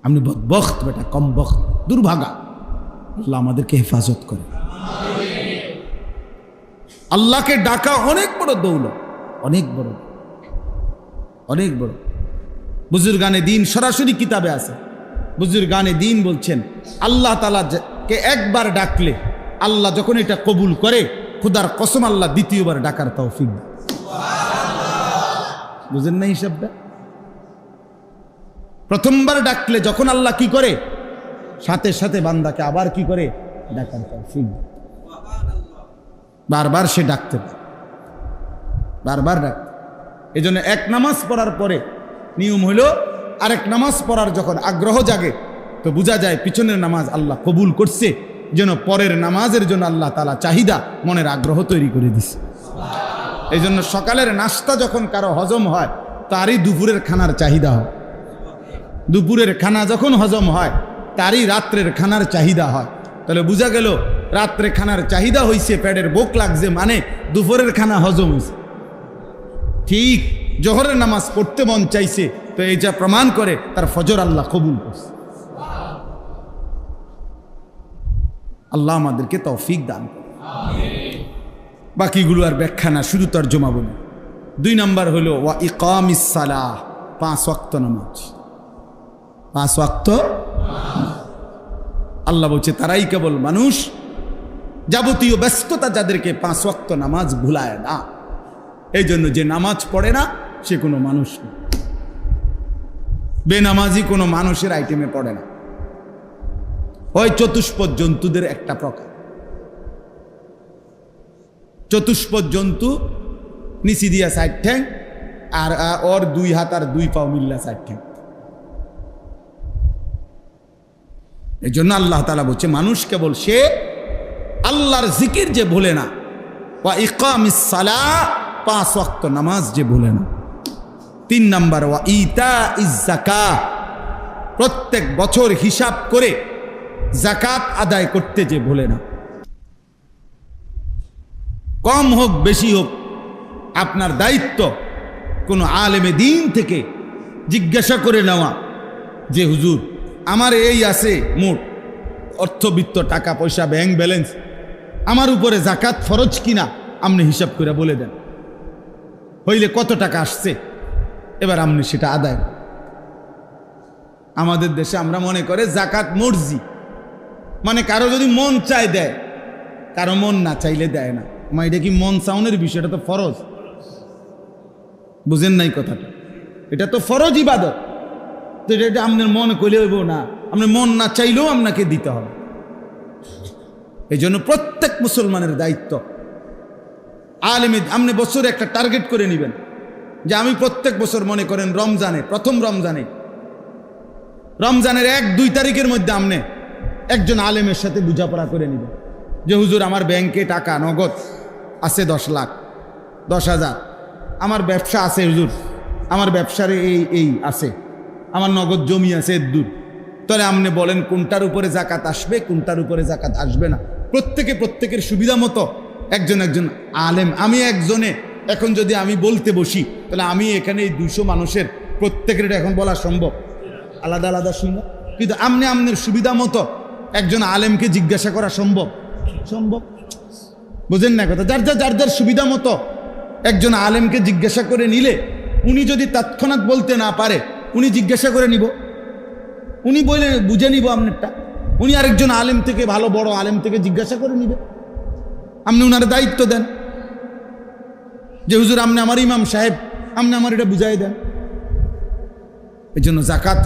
আপনি বদবখত, বেটা কম বখত, দুর্ভাগা। আল্লাহ আমাদেরকে হেফাজত করে। আল্লাহকে ডাকা অনেক বড় দৌলত, অনেক বড়, অনেক বড়। বুজুর্গানে দিন সরাসরি কিতাবে আছে, বুজুর্গানে দিন বলছেন আল্লাহ তাআলা কে একবার ডাকলে আল্লাহ যখন এটা কবুল করে, খুদার কসম আল্লাহ দ্বিতীয়বার ডাকার তৌফিক দেয়। বুঝেন না হিসাবটা? প্রথমবার ডাকলে যখন আল্লাহ কি করে, সাথে সাথে বান্দাকে আবার কি করে, ডাকার তৌফিক দেয়। বারবার সে ডাকতে পারে, বারবার ডাকতে। এই জন্য এক নামাজ পড়ার পরে নিয়ম হইল, আরেক নামাজ পড়ার যখন আগ্রহ জাগে তো বোঝা যায় পিছনের নামাজ আল্লাহ কবুল করছে, যেন পরের নামাজের জন্য আল্লাহ তাআলা চাহিদা, মনের আগ্রহ তৈরি করে দিছে। এই জন্য সকালের নাস্তা যখন কারো হজম হয়, তারই দুপুরের খানার চাহিদা হয়। দুপুরের খানা যখন হজম হয়, তারই রাত্রের খানার চাহিদা হয়। তাহলে বোঝা গেল রাত্রে খানার চাহিদা হইছে, পেটের ভোক লাগছে, মানে দুপুরের খানা হজম হয়েছে। ঠিক জোহরের নামাজ পড়তে মন চাইছে, তো এই যা প্রমাণ করে তার ফজর আল্লাহ কবুল করছে। আল্লাহ আমাদেরকে তৌফিক দান করে। বাকিগুলো আর ব্যাখ্যা না, শুধু তর্জমা বলি। 2 নাম্বার হলো ওয়া ইকামিস সালাহ, 5 ওয়াক্ত নামাজ। 5 ওয়াক্ত আল্লাহ বলছে তারাই কেবল মানুষ, যাবতীয় ব্যস্ততা যাদেরকে 5 ওয়াক্ত নামাজ ভুলায় না। এই জন্য যে নামাজ পড়ে না সে কোনো মানুষ না। বেনামাজি কোনো মানুষের আইটেমে পড়ে না। ওই চতুষ্পদ জন্তুদের একটা প্রকার। চতুষ্পদ জন্তু নিচি দিয়া 4 ঠ্যাং, আর ওর 2 হাত আর 2 পাও মিল্লা 4 ঠ্যাং। এই জন্য আল্লাহ তাআলা বলছে মানুষ কেবল সে আল্লাহর জিকির যে ভুলে না, ওয়া ইকামিস সালাহ, 5 ওয়াক্ত নামাজ যে ভুলে না। 3 নাম্বার ওয়া ইতাইজ যাকাত, প্রত্যেক বছর হিসাব করে যাকাত আদায় করতে যে ভুলে না। কম হোক বেশি হোক, আপনার দায়িত্ব কোনো আলেমে দ্বীন থেকে জিজ্ঞাসা করে নেওয়া যে হুজুর আমার এই আছে মোট অর্থবিত্ত, টাকা পয়সা, ব্যাংক ব্যালেন্স, আমার উপরে যাকাত ফরজ কিনা আপনি হিসাব করে বলে দেন। হইলে কত টাকা আসছে, এবার আপনি সেটা আদায়। আমাদের দেশে আমরা মনে করে যাকাত মর্জি, মানে কারো যদি মন চায় দেয়, কারো মন না চাইলে দেয় না। এটা কি মন চাউনের বিষয়? এটা তো ফরজ। বুঝেন নাই কথাটা? এটা তো ফরজ ইবাদত। তো এটা আপনার মন কইলে হইব না, আপনার মন না চাইলেও আপনাকে দিতে হবে। এই জন্য প্রত্যেক মুসলমানের দায়িত্ব, আলেমে আপনি বছরে একটা টার্গেট করে নেবেন যে আমি প্রত্যেক বছর, মনে করেন রমজানে, প্রথম রমজানের 1-2 তারিখের মধ্যে আপনি একজন আলেমের সাথে বোঝাপড়া করে নেবেন যে হুজুর আমার ব্যাংকে টাকা নগদ আছে 10 লাখ, 10,000, আমার ব্যবসা আছে হুজুর, আমার ব্যবসার এই আছে, আমার নগদ জমি আছে দূর। তাহলে আপনি বলেন কোনটার উপরে যাকাত আসবে, কোনটার উপরে যাকাত আসবে না। প্রত্যেকের সুবিধা মতো একজন আলেম। আমি একজনে এখন যদি আমি বলতে বসি, তাহলে আমি এখানে এই 200 মানুষের প্রত্যেকের এখন বলা সম্ভব, আলাদা আলাদা শুনবো। কিন্তু আপনার সুবিধা মতো একজন আলেমকে জিজ্ঞাসা করা সম্ভব? বুঝেন না কথা? যার সুবিধা মতো একজন আলেমকে জিজ্ঞাসা করে নিলে, উনি যদি তৎক্ষণাৎ বলতে না পারে, উনি জিজ্ঞাসা করে নিব, উনি বলে বুঝে নিব আপনারটা। উনি আরেকজন আলেম থেকে, ভালো বড় আলেম থেকে জিজ্ঞাসা করে নিবে। আপনি উনার দায়িত্ব দেন যে হুজুর আপনি আমার ইমাম সাহেব, আপনি আমার এটা বুঝাই দেন। এই জন্য যাকাত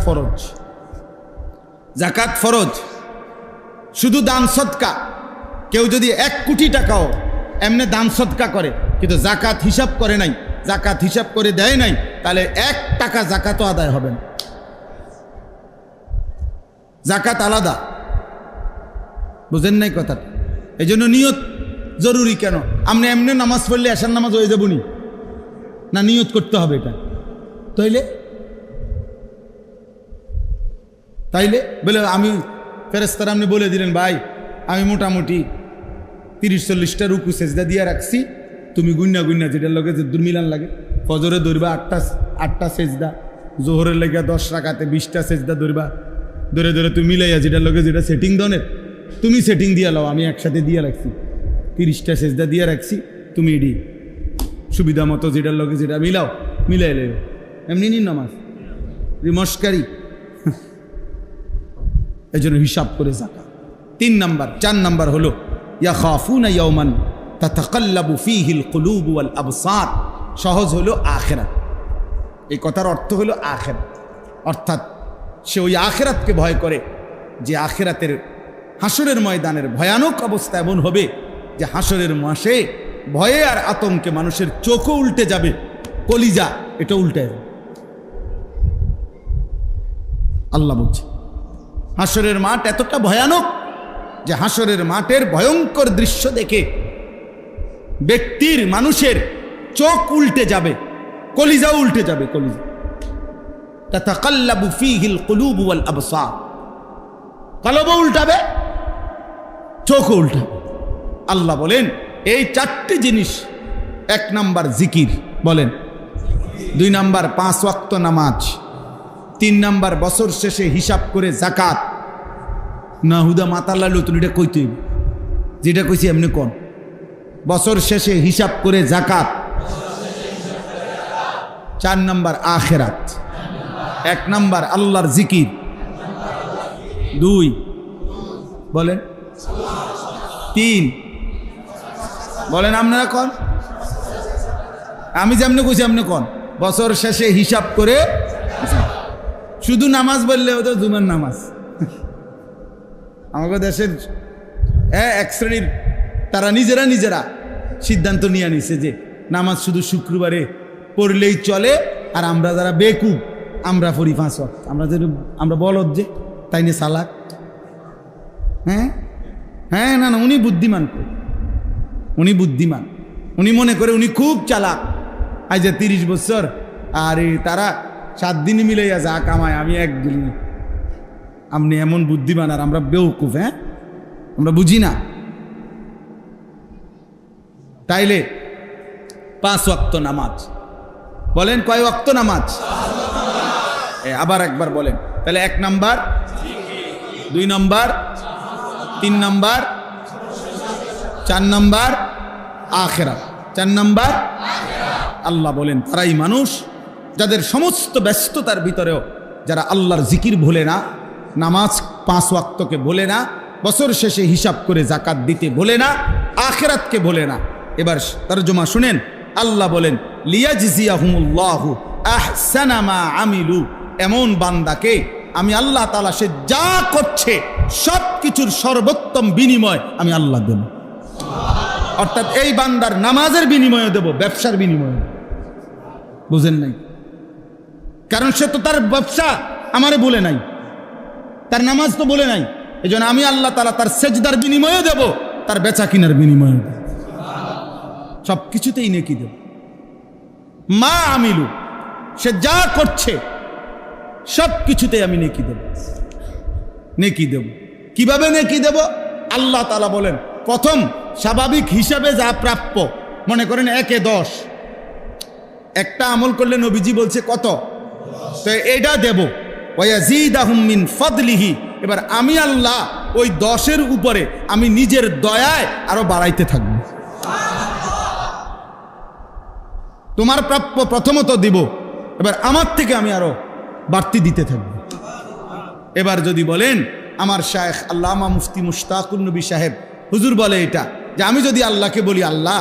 ফরজ। শুধু দান সদকা, কেউ যদি 1 কোটি টাকাও এমনি দান সদকা করে কিন্তু যাকাত হিসাব করে নাই, যাকাত হিসাব করে দেয় নাই, তাহলে 1 টাকা যাকাতও আদায় হবে না। যাকাত আলাদা। বুঝেন নাই কথাটা? এই জন্য নিয়ত জরুরি। কেন? আপনি এমনি নামাজ পড়লে এশার নামাজ হয়ে যাবনি না, নিয়ত করতে হবে এটা। তাইলে বলে আমি ফেরেশতারা আপনি বলে দিলেন ভাই আমি মোটামুটি 30-40টা রুকু সেজদা দিয়ে রাখছি, তুমি গুন্না যেটার লগে যে দুর্মিলান লাগে, ফজরে ধরবা 8টা সেজদা, জোহরের লেগে 10 রাকাতে 20টা সেজদা ধরবা, ধরে তুমি মিলাইয়া যেটার লগে যেটা সেটিং দনের তুমি সেটিং দিয়ে লাও, আমি একসাথে দিয়ে রাখছি 30টা সেজদা দিয়ে রাখছি, তুমি এডি সুবিধা মতো যেটার লগে যেটা মিলাই লেও, এমনি নিন নামাজ মস্কারি। এই জন্য হিসাব করে যাকাত। 4 নাম্বার হলো ইয়াখাফুনা ইয়াওমান তাতাকাল্লাবু ফীহিল কুলুবু ওয়াল আবসার। সহজ হলো আখিরাত। এই কথার অর্থ হলো আখিরাত, অর্থাৎ সে ওই আখিরাতকে ভয় করে যে আখিরাতের হাসরের ময়দানের ভয়ানক অবস্থা এমন হবে যে হাসরের মাসে ভয়ে আর আতঙ্কে মানুষের চোখও উল্টে যাবে, কলিজা এটা উল্টে যাবে। আল্লাহ বলছে হাসরের মাঠ এতটা ভয়ানক যে হাসরের মাঠের ভয়ঙ্কর দৃশ্য দেখে ব্যক্তির মানুষের চোখ উল্টে যাবে, কলিজা উল্টে যাবে, কলিজা। তাতাকাল্লাবু ফীহিল কুলুবু ওয়াল আবসার, কলবও উল্টাবে, চোখও উল্টাবে। আল্লাহ বলেন এই চারটি জিনিস, 1 নাম্বার জিকির বলেন, 2 নাম্বার 5 ওয়াক্ত নামাজ, 3 নাম্বার বছর শেষে হিসাব করে জাকাত। না হুদা মাতাল্লা নতুন এটা কইতে, যেটা কইছি এমনি কোন, বছর শেষে হিসাব করে জাকাত। 4 নাম্বার আখিরাত, 1 নাম্বার আল্লাহর জিকির, 2 বলেন, 3 বলেন, আপনারা কোন? আমি যেমনি কইছি এমনি কোন, বছর শেষে হিসাব করে। শুধু নামাজ বললে হতো জুমার নামাজ। আমাকে দেশের এক শ্রেণীর তারা নিজেরা সিদ্ধান্ত নিয়ে নিছে যে নামাজ শুধু শুক্রবারে পড়লেই চলে, আর আমরা যারা বেকুব আমরা পড়ি 5 ওয়াক্ত। আমরা বলদ যে তাই নিয়ে সালাক। হ্যাঁ না, উনি বুদ্ধিমান, উনি বুদ্ধিমান, উনি মনে করে উনি খুব চালাক। আজ 30 বছর আর তারা 7 দিনই মিলাইয়া যা কামায়, আমি 1 দিন। আপনি এমন বুদ্ধিমান আর আমরা বেউকুফ। আমরা বুঝি না। তাইলে 5 ওয়াক্ত নামাজ বলেন, কয় ওয়াক্ত নামাজ? আবার একবার বলেন। তাহলে 1 নাম্বার, 2 নাম্বার, 3 নাম্বার, 4 নাম্বার আখিরাত, 4 নাম্বার। আল্লাহ বলেন তারাই মানুষ যাদের সমস্ত ব্যস্ততার ভিতরেও যারা আল্লাহর জিকির ভোলে না, নামাজ 5 ওয়াক্তকে ভোলে না, বছর শেষে হিসাব করে জাকাত দিতে ভোলে না, আখিরাতকে ভোলে না। এবার তরজমা শুনেন। আল্লাহ বলেন লিয়াজজিয়াহুমুল্লাহু আহসানা মা আমিলু, এমন বান্দাকে আমি আল্লাহ তাআলা সে যা করছে সব কিছুর সর্বোত্তম বিনিময় আমি আল্লাহ দেব। অর্থাৎ এই বান্দার নামাজের বিনিময়ে দেব, ব্যবসার বিনিময়ে। বুঝেন নাই? কারণ সে তো তার ব্যবসা আমারে বলে নাই, তার নামাজ তো বলে নাই। এই জন্য আমি আল্লাহ তাআলা তার সেজদার বিনিময়ে দেব, তার বেচা কিনার বিনিময়ে দেব, সব কিছুতেই নেকি দেব। মা আমিলু, সে যা করছে সব কিছুতেই আমি নেকি দেব, নেকি দেব। কিভাবে নেকি দেব? আল্লাহ তাআলা বলেন প্রথম স্বাভাবিক হিসাবে যা প্রাপ্য, মনে করেন 1 এ 10, একটা আমল করলে নবীজি বলছে কত, তো এটা দেব। ওয়ায়াজিদাহুম মিন ফাদলিহি, এবার আমি আল্লাহ ওই 10-এর উপরে আমি নিজের দয়ায় আরো বাড়াইতে থাকব। তোমার প্রাপ্য প্রথমত দিব, এবার আমার থেকে আমি আরো বাড়তি দিতে থাকব। এবার যদি বলেন আমার শায়েখ আল্লামা মুফতি মুশতাকুন নবী সাহেব হুজুর বলে এটা যে আমি যদি আল্লাহকে বলি আল্লাহ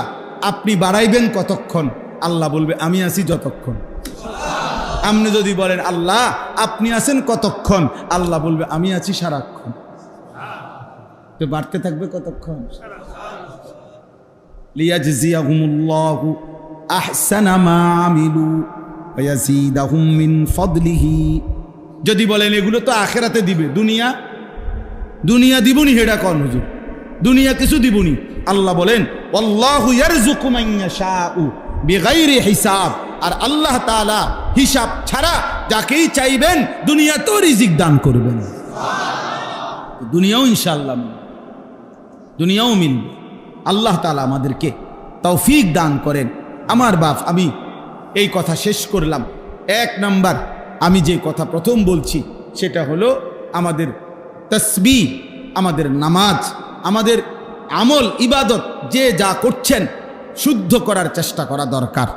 আপনি বাড়াইবেন কতক্ষণ, আল্লাহ বলবে আমি আছি যতক্ষণ। আপনি যদি বলেন আল্লাহ আপনি আছেন কতক্ষণ, আল্লাহ বলবে আমি আছি সারাক্ষণ। তো বাড়তে থাকবে কতক্ষণ? লিয়াজজিয়াহুমুল্লাহু আহসানা মা আমিলু ওয়া ইয়াজিদাহুম মিন ফাদলিহি। যদি বলেন এগুলো তো আখিরাতে দিবে, দুনিয়া দিবনি, হেডা কোন হুজুর? দুনিয়া কিছু দিবনি। আল্লাহ বলেন আল্লাহু ইয়ারযুকু মান ইয়াশাউ বিগাইরি হিসাব, আর আল্লাহ তাআলা হিসাব ছাড়া যাকেই চাইবেন দুনিয়াতেও রিজিক দান করবেন। দুনিয়াও ইনশাআল্লাহ দুনিয়াও মিলবে। আল্লাহ তাআলা আমাদেরকে তৌফিক দান করেন। আমার বাপ, আমি এই কথা শেষ করলাম। 1 নাম্বার আমি যে কথা প্রথম বলছি সেটা হলো আমাদের তাসবিহ, আমাদের নামাজ, আমাদের আমল ইবাদত যে যা করছেন শুদ্ধ করার চেষ্টা করা দরকার,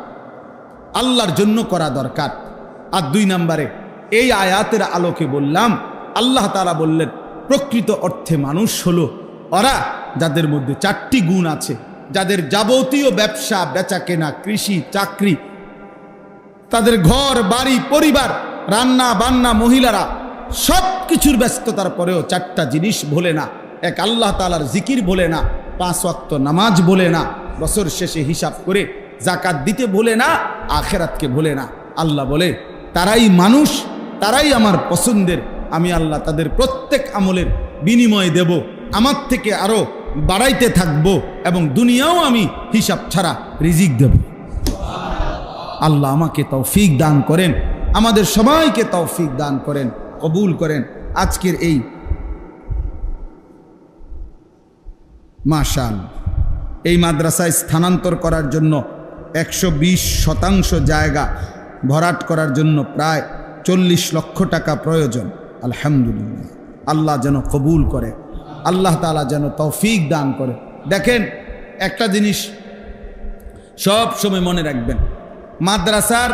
আল্লাহর জন্য করা দরকার। আর 2 নম্বরে এই আয়াতের আলোকে বললাম, আল্লাহ তাআলা বললেন প্রকৃত অর্থে মানুষ হলো ওরা যাদের মধ্যে 4টি গুণ আছে, যাদের যাবতীয় ব্যবসা বেচা কেনা কৃষি চাকরি, তাদের ঘর বাড়ি পরিবার রান্না বান্না মহিলারা সব কিছুর ব্যস্ততার পরেও 4টা জিনিস ভোলে না। এক, আল্লাহ তাআলার জিকির ভোলে না, 5 ওয়াক্ত নামাজ ভোলে না, বছর শেষে হিসাব করে জাকাত দিতে ভোলে না, আখিরাতকে ভোলে না। আল্লাহ বলে তারাই মানুষ, তারাই আমার পছন্দের। আমি আল্লাহ তাদের প্রত্যেক আমলের বিনিময় দেব, আমার থেকে আরো বাড়াইতে থাকব, এবং দুনিয়াও আমি হিসাব ছাড়া রিজিক দেব। আল্লাহ আমাকে তৌফিক দান করেন, আমাদের সবাইকে তৌফিক দান করেন, কবুল করেন। আজকের এই মাশাআল্লাহ এই মাদ্রাসায় স্থানান্তর করার জন্য 120% জায়গা ভরাট করার জন্য প্রায় 40 লক্ষ টাকা প্রয়োজন। আলহামদুলিল্লাহ, আল্লাহ যেন কবুল করে, আল্লাহ তাআলা যেন তৌফিক দান করে। দেখেন, একটা জিনিস সব সময় মনে রাখবেন, মাদ্রাসার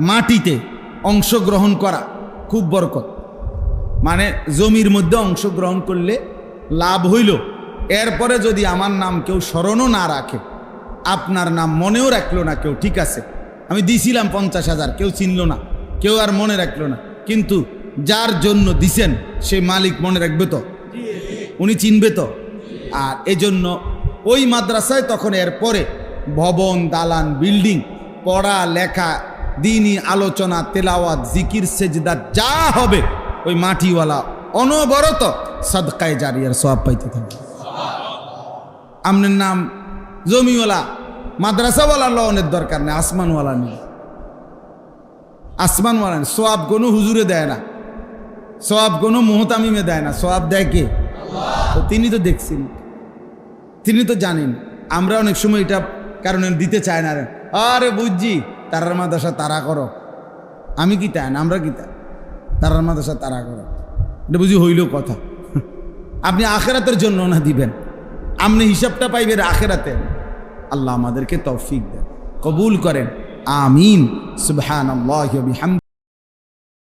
মাটিতে অংশগ্রহণ করা খুব বরকত। মানে জমির মধ্যে অংশগ্রহণ করলে লাভ হইল, এরপরে যদি আমার নাম কেউ স্মরণও না রাখে, আপনার নাম মনেও রাখলো না কেউ, ঠিক আছে, আমি দিছিলাম 50,000, কেউ চিনল না, কেউ আর মনে রাখলো না, কিন্তু যার জন্য দিছেন সে মালিক মনে রাখবে তো, উনি চিনবে তো। আর এজন্য ওই মাদ্রাসায় তখন এরপরে ভবন দালান বিল্ডিং, পড়া লেখা, দিনী আলোচনা তেলাওয়াত জিকির সেজদা যা হবে ওই মাটিওয়ালা অনবরত সাদকায়ে জারিয়ার সওয়াব পাইতে থাকবে। আপনার নাম জমিওয়ালা মাদ্রাসাওয়ালা লওনের দরকার নেই, আসমানওয়ালা নেই, আসমানওয়ালা নেই। সওয়াব কোনো হুজুরে দেয় না, সওয়াব কোনো মুহতামিমে দেয় না, সওয়াব দেয় কে? তো তিনি তো দেখছেন, তিনি তো জানেন। আমরা অনেক সময় এটা কারণে দিতে চায় না, আরে বুঝছি তারার মাদ্রাসা তারা করো, আমি কি তাই না, আমরা কি তাই, তারার মাদ্রাসা তারা করো, এটা বুঝি হইল কথা। আপনি আখিরাতের জন্য না দিবেন, আপনি হিসাবটা পাইবেন আখিরাতে। আল্লাহ আমাদেরকে তৌফিক দেন, কবুল করেন, আমিন। সুবহানাল্লাহি ওয়া বিহামদিহি।